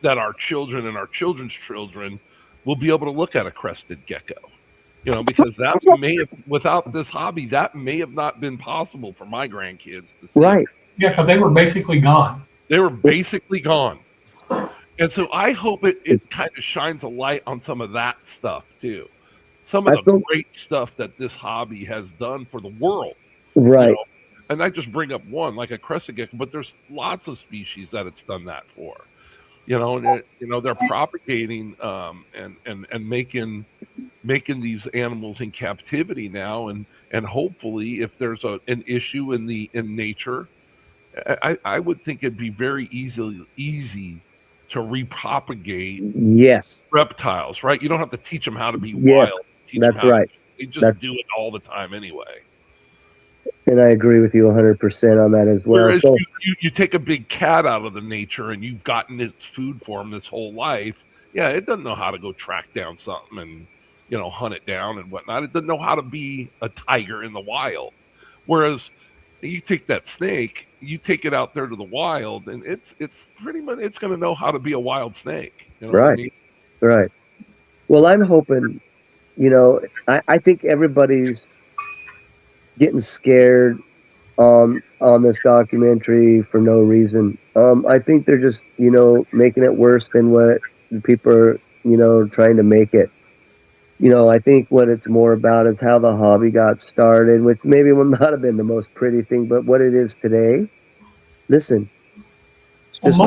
our children and our children's children will be able to look at a crested gecko. Because that may have, without this hobby, that may have not been possible for my grandkids to see. Right. Yeah, because they were basically gone. They were basically gone. And so I hope it kind of shines a light on some of that stuff too. Some of the great stuff that this hobby has done for the world. Right. And I just bring up one, like a crested gecko, but there's lots of species that it's done that for. They're propagating and making these animals in captivity now, and hopefully, if there's an issue in nature, I would think it'd be very easy to repropagate. Yes. Reptiles, right? You don't have to teach them how to be yes. wild. That's right. They just do it all the time anyway. And I agree with you 100% on that as well. Whereas you take a big cat out of the nature and you've gotten its food for him this whole life. Yeah, it doesn't know how to go track down something and hunt it down and whatnot. It doesn't know how to be a tiger in the wild. Whereas you take that snake, you take it out there to the wild, and it's pretty much it's going to know how to be a wild snake. Right. What I mean? Right. Well, I'm hoping. I think everybody's getting scared on this documentary for no reason. I think they're just, making it worse than what people are, trying to make it. I think what it's more about is how the hobby got started, which maybe will not have been the most pretty thing, but what it is today. Listen, it's just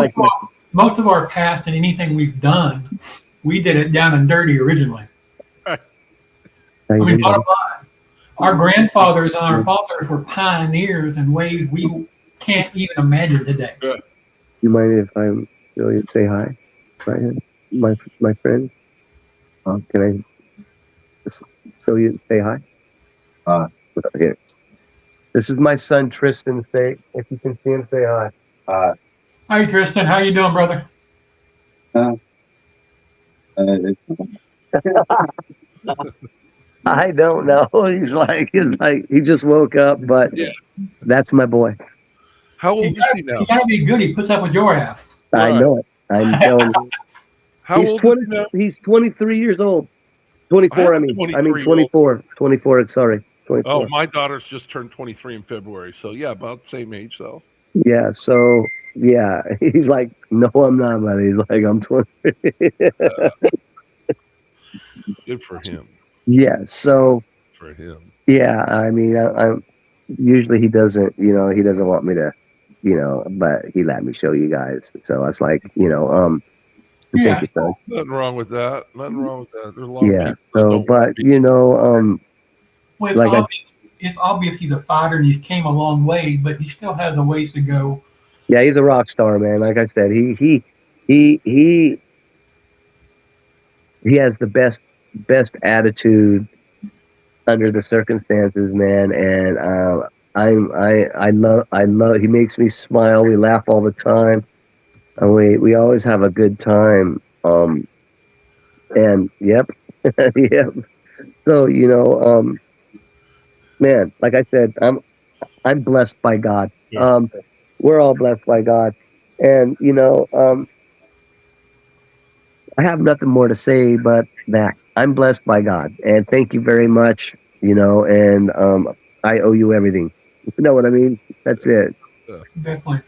most of our past and anything we've done, we did it down and dirty originally. I mean, bottom line, our grandfathers and our fathers were pioneers in ways we can't even imagine today. You mind if I'm really say hi, Brian, my friend? Can I so you say hi? Here. This is my son Tristan. Say if you can see him, say hi. Hi Tristan, how you doing, brother? I don't know. He's like he just woke up, but that's my boy. How old is he now? He gotta be good. He puts up with your ass. I know it. I'm telling you. How old is he now? He's 23 years old. 24. I mean 24. 24. Sorry. 24. Oh, my daughter's just turned 23 in February, so yeah, about the same age though. Yeah. So yeah, he's like, no, I'm not, buddy. He's like, I'm 20. Good for him. Yeah. So. For him. Yeah. I mean, I'm usually he doesn't want me to, but he let me show you guys. So I was like, thank you, son. Nothing wrong with that. There's a lot of people. So, but well, it's obvious he's a fighter and he came a long way, but he still has a ways to go. Yeah, he's a rock star, man. Like I said, he has the best attitude under the circumstances, man. And I love. He makes me smile. We laugh all the time, and we always have a good time. And yep, yep. So man, like I said, I'm blessed by God. Yeah. We're all blessed by God, and I have nothing more to say but that I'm blessed by God, and thank you very much. And I owe you everything. You know what I mean? That's it. Definitely.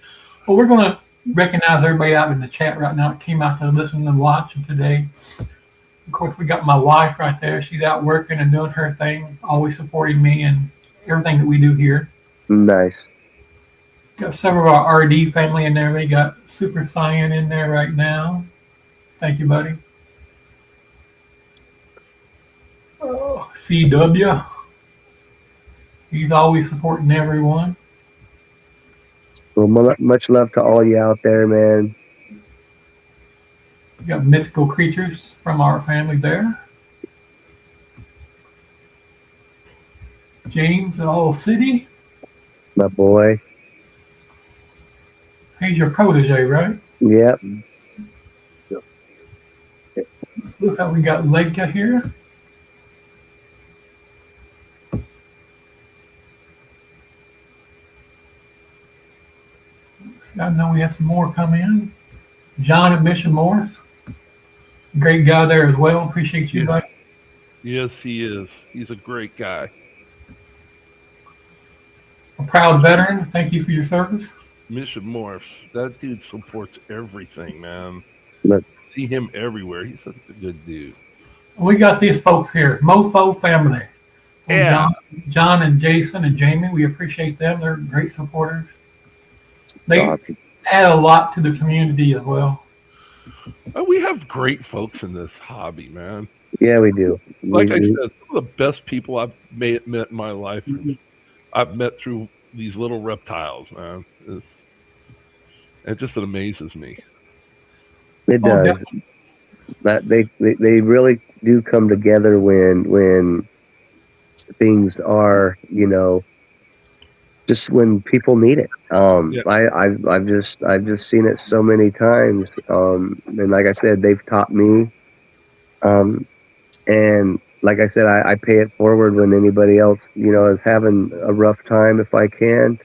Well, we're going to recognize everybody out in the chat right now that came out to listen and watch today. Of course, we got my wife right there. She's out working and doing her thing, always supporting me and everything that we do here. Nice. Got some of our RD family in there. They got Super Cyan in there right now. Thank you, buddy. Oh, CW. He's always supporting everyone. Well, much love to all you out there, man. We got mythical creatures from our family there. James All City. My boy. He's your protege, right? Yep. Looks like we got Leica here. I know we have some more come in. John at Mission Morris. Great guy there as well. Appreciate you, buddy. Yes, he is. He's a great guy. A proud veteran. Thank you for your service. Mission Morphs. That dude supports everything, man. Look. See him everywhere. He's such a good dude. We got these folks here. Mofo family. Yeah. John and Jason and Jamie. We appreciate them. They're great supporters. They add a lot to the community as well. We have great folks in this hobby, man. Yeah, we do. Like I said, some of the best people I've met in my life, I've met through these little reptiles, man. It just amazes me. It does. That they really do come together when things are, just when people need it. I've just seen it so many times. And like I said, they've taught me. And like I said, I pay it forward when anybody else, is having a rough time if I can,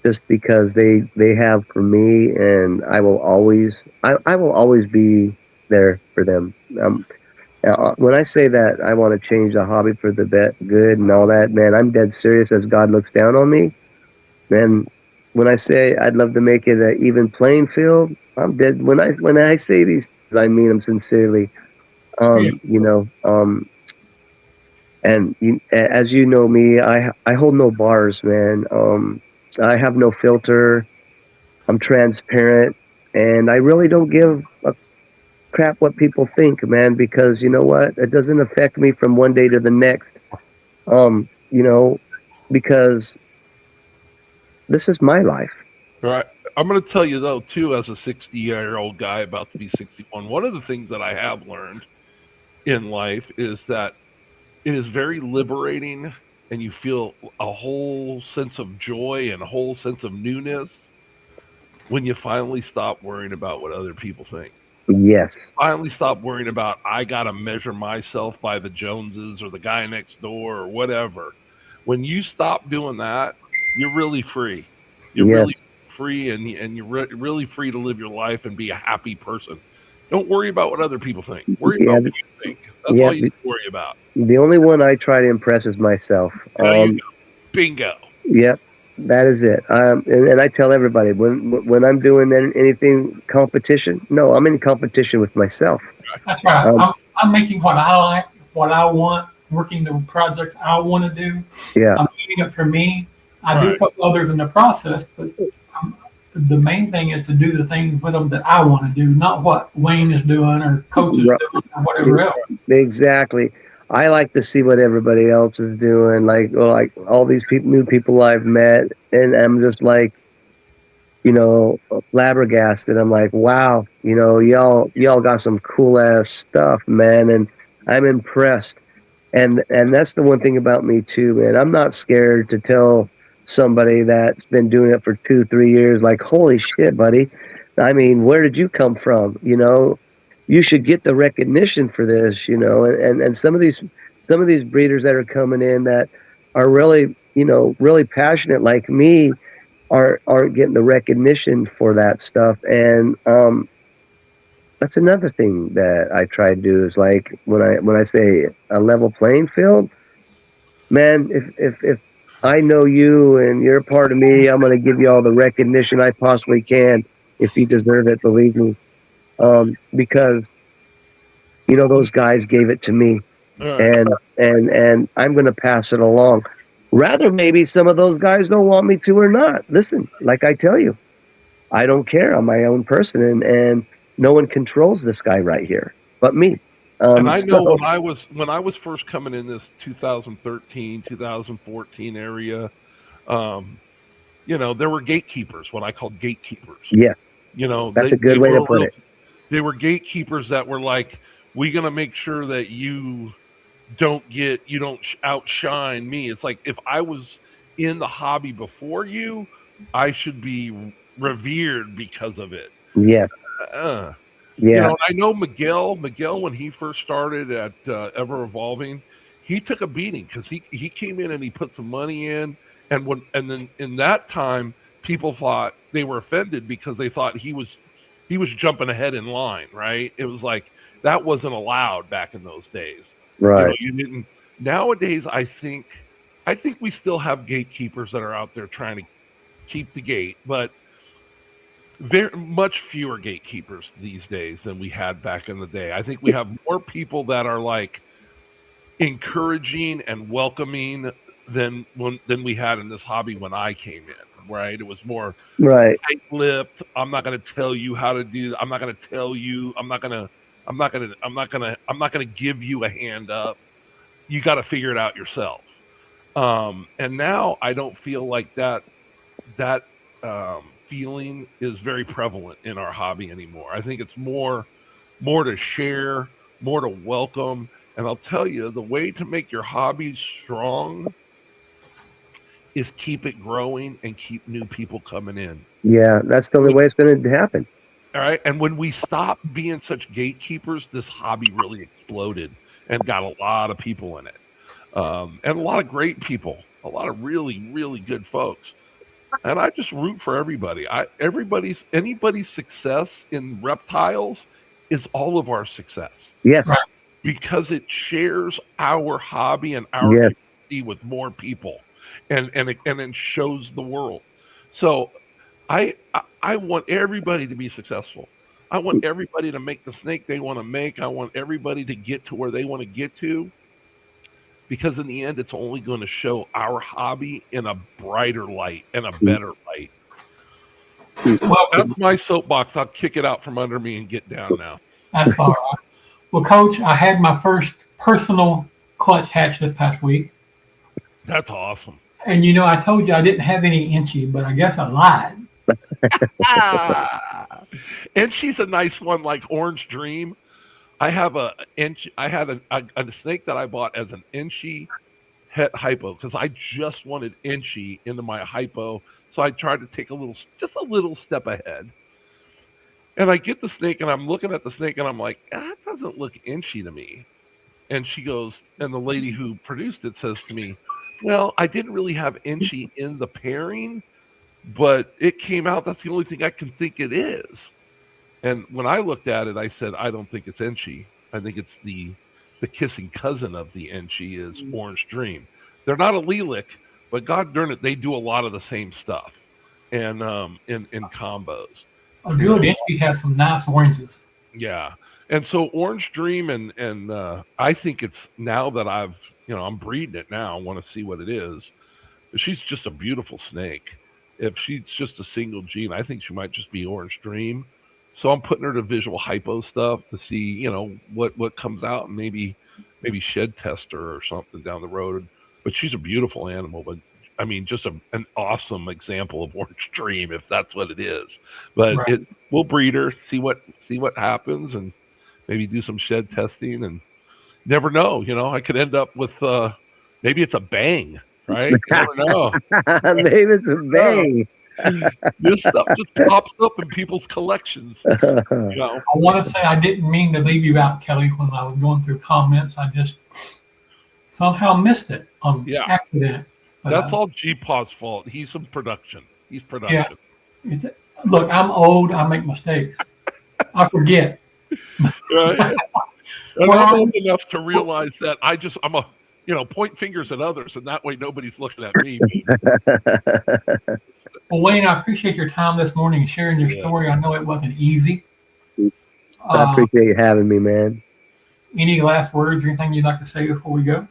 just because they have for me, and I will always be there for them. When I say that I want to change the hobby for the good and all that, man, I'm dead serious as God looks down on me. Man, when I say I'd love to make it an even playing field, I'm dead. When I say these, I mean them sincerely. And as you know me, I hold no bars, man. I have no filter. I'm transparent, and I really don't give a crap what people think, man, because you know what? It doesn't affect me from one day to the next. Because this is my life. Right. I'm going to tell you, though, too, as a 60-year-old guy about to be 61, one of the things that I have learned in life is that it is very liberating, and you feel a whole sense of joy and a whole sense of newness when you finally stop worrying about what other people think. Yes. Finally stop worrying about, I got to measure myself by the Joneses or the guy next door or whatever. When you stop doing that, you're really free. You're really free, and you're really free to live your life and be a happy person. Don't worry about what other people think. Worry about what you think. That's all you need to worry about. The only one I try to impress is myself. Bingo. Yep, that is it. And I tell everybody, when I'm doing anything competition, no, I'm in competition with myself. That's right. I'm making what I like, what I want, working the projects I want to do. Yeah. I'm doing it for me. I do help others in the process, but the main thing is to do the things with them that I want to do, not what Wayne is doing or Coach is doing or whatever else. Exactly. I like to see what everybody else is doing, like all these new people I've met, and I'm just like, flabbergasted. I'm like, wow, y'all got some cool ass stuff, man, and I'm impressed. And that's the one thing about me too, man. I'm not scared to tell somebody that's been doing it for 2-3 years, like, holy shit, buddy. I mean, where did you come from? You should get the recognition for this, and some of these breeders that are coming in that are really, really passionate like me aren't getting the recognition for that stuff. And that's another thing that I try to do is like when I say a level playing field, man, if I know you and you're a part of me, I'm going to give you all the recognition I possibly can if you deserve it, believe me. Because those guys gave it to me, and I'm going to pass it along. Rather, maybe some of those guys don't want me to or not. Listen, like I tell you, I don't care. I'm my own person, and no one controls this guy right here but me. And I know when I was first coming in this 2013, 2014 area, there were gatekeepers, what I call gatekeepers. Yeah, that's a good way to put it. They were gatekeepers that were like, we're gonna make sure that you don't outshine me. It's like if I was in the hobby before you, I should be revered because of it. Yeah. Yeah. I know Miguel, when he first started at Ever Evolving, he took a beating because he came in and he put some money in, and then in that time people thought they were offended because they thought he was jumping ahead in line, right? It was like that wasn't allowed back in those days. Right. You didn't. Nowadays, I think we still have gatekeepers that are out there trying to keep the gate, but very much fewer gatekeepers these days than we had back in the day. I think we have more people that are like encouraging and welcoming than we had in this hobby when I came in. Right? It was more tight-lipped. I'm not going to tell you how to do. I'm not going to tell you. I'm not going to give you a hand up. You got to figure it out yourself. And now I don't feel like that feeling is very prevalent in our hobby anymore. I think it's more to share, more to welcome. And I'll tell you, the way to make your hobby strong is keep it growing and keep new people coming in. Yeah, that's the only way it's going to happen. All right. And when we stopped being such gatekeepers, this hobby really exploded and got a lot of people in it. And a lot of great people, a lot of really, really good folks. And I just root for everybody. Anybody's success in reptiles is all of our success. Yes. Right. Because it shares our hobby and our community with more people. And it shows the world. So I want everybody to be successful. I want everybody to make the snake they want to make. I want everybody to get to where they want to get to. Because in the end, it's only going to show our hobby in a brighter light and a better light. Well, that's my soapbox. I'll kick it out from under me and get down now. That's all right. Well, Coach, I had my first personal clutch hatch this past week. That's awesome. And I told you I didn't have any inchy, but I guess I lied. And she's a nice one, like Orange Dream. I had a snake that I bought as an inchy het hypo because I just wanted inchy into my hypo, so I tried to take just a little step ahead. And I get the snake, and I'm looking at the snake, and I'm like, that doesn't look inchy to me. And she goes, and the lady who produced it says to me, well, I didn't really have inchy in the pairing, but it came out. That's the only thing I can think it is. And when I looked at it, I said, I don't think it's inchy. I think it's the kissing cousin of the inchy is Orange Dream. They're not a lilac, but God darn it, they do a lot of the same stuff and in combos. A good inchy has some nice oranges. Yeah. And so Orange Dream and I think it's now that I'm breeding it now. I want to see what it is. But she's just a beautiful snake. If she's just a single gene, I think she might just be Orange Dream. So I'm putting her to visual hypo stuff to see, what comes out and maybe shed test her or something down the road. But she's a beautiful animal. But I mean, just an awesome example of Orange Dream, if that's what it is. But we'll breed her, see what happens, and maybe do some shed testing. And never know, I could end up with maybe it's a bang, right? You never know. Maybe it's a bang. This stuff just pops up in people's collections. I want to say I didn't mean to leave you out, Kelly, when I was going through comments. I just somehow missed it on Yeah. accident. But, That's all G-Paws' fault. He's in production. He's production. It's, look, I'm old. I make mistakes. I forget. Yeah. And Well, I'm old enough to realize that I'm a, point fingers at others, and that way nobody's looking at me. Well, Wayne, I appreciate your time this morning and sharing your Yeah. story. I know it wasn't easy. I appreciate you having me, man. Any last words or anything you'd like to say before we go?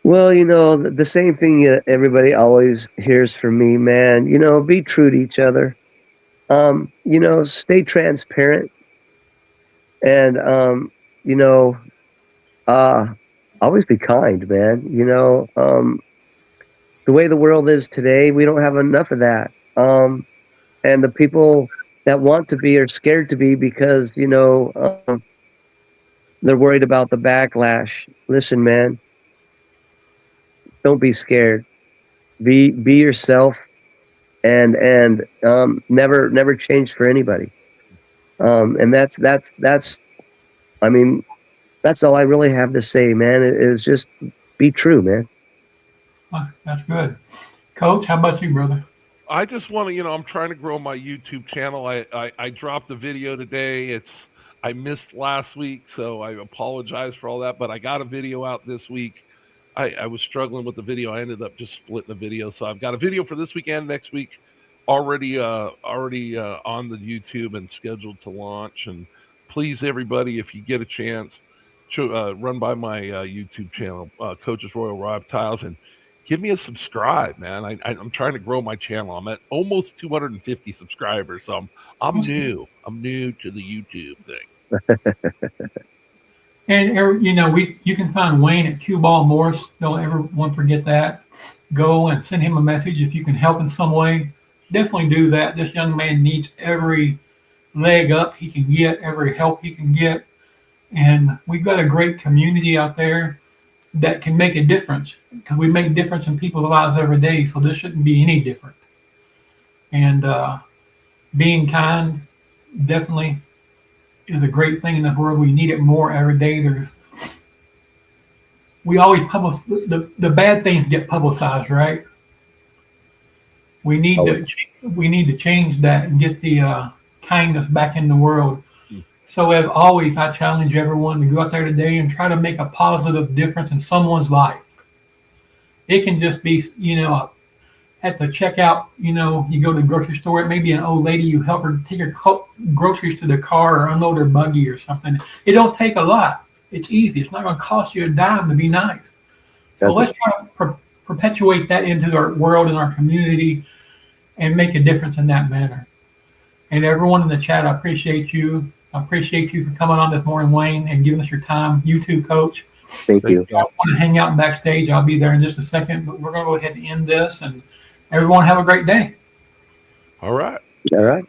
Well, the same thing everybody always hears from me, man. Be true to each other. Stay transparent, and always be kind, man. The way the world is today, we don't have enough of that. And the people that want to be are scared to be because they're worried about the backlash. Listen, man, don't be scared. Be yourself, and never change for anybody. And that's I mean, that's all I really have to say, man. Is just be true, man. That's good. Coach, how about you, brother? I just want to, I'm trying to grow my YouTube channel. I dropped a video today. I missed last week, so I apologize for all that. But I got a video out this week. I was struggling with the video. I ended up just splitting the video. So I've got a video for this weekend, next week, already on the YouTube and scheduled to launch. And please, everybody, if you get a chance, run by my YouTube channel, Coach's Royal Reptiles, and give me a subscribe, man. I'm trying to grow my channel. I'm at almost 250 subscribers, so I'm new. I'm new to the YouTube thing. And you can find Wayne at Qball Morphs. Don't ever forget that. Go and send him a message if you can help in some way. Definitely do that. This young man needs every leg up he can get, every help he can get, and we've got a great community out there that can make a difference, because we make a difference in people's lives every day. So this shouldn't be any different. And being kind definitely is a great thing in this world. We need it more every day. We always the bad things get publicized, right? We need to change that and get the kindness back in the world. So as always, I challenge everyone to go out there today and try to make a positive difference in someone's life. It can just be, at the checkout, you go to the grocery store, it may be an old lady, you help her take her groceries to the car or unload her buggy or something. It don't take a lot. It's easy. It's not going to cost you a dime to be nice. So let's try to perpetuate that into our world and our community and make a difference in that manner. And everyone in the chat, I appreciate you. I appreciate you for coming on this morning, Wayne, and giving us your time. You too, Coach. Thank you. If y'all want to hang out backstage, I'll be there in just a second. But we're going to go ahead and end this. And everyone have a great day. All right. All right.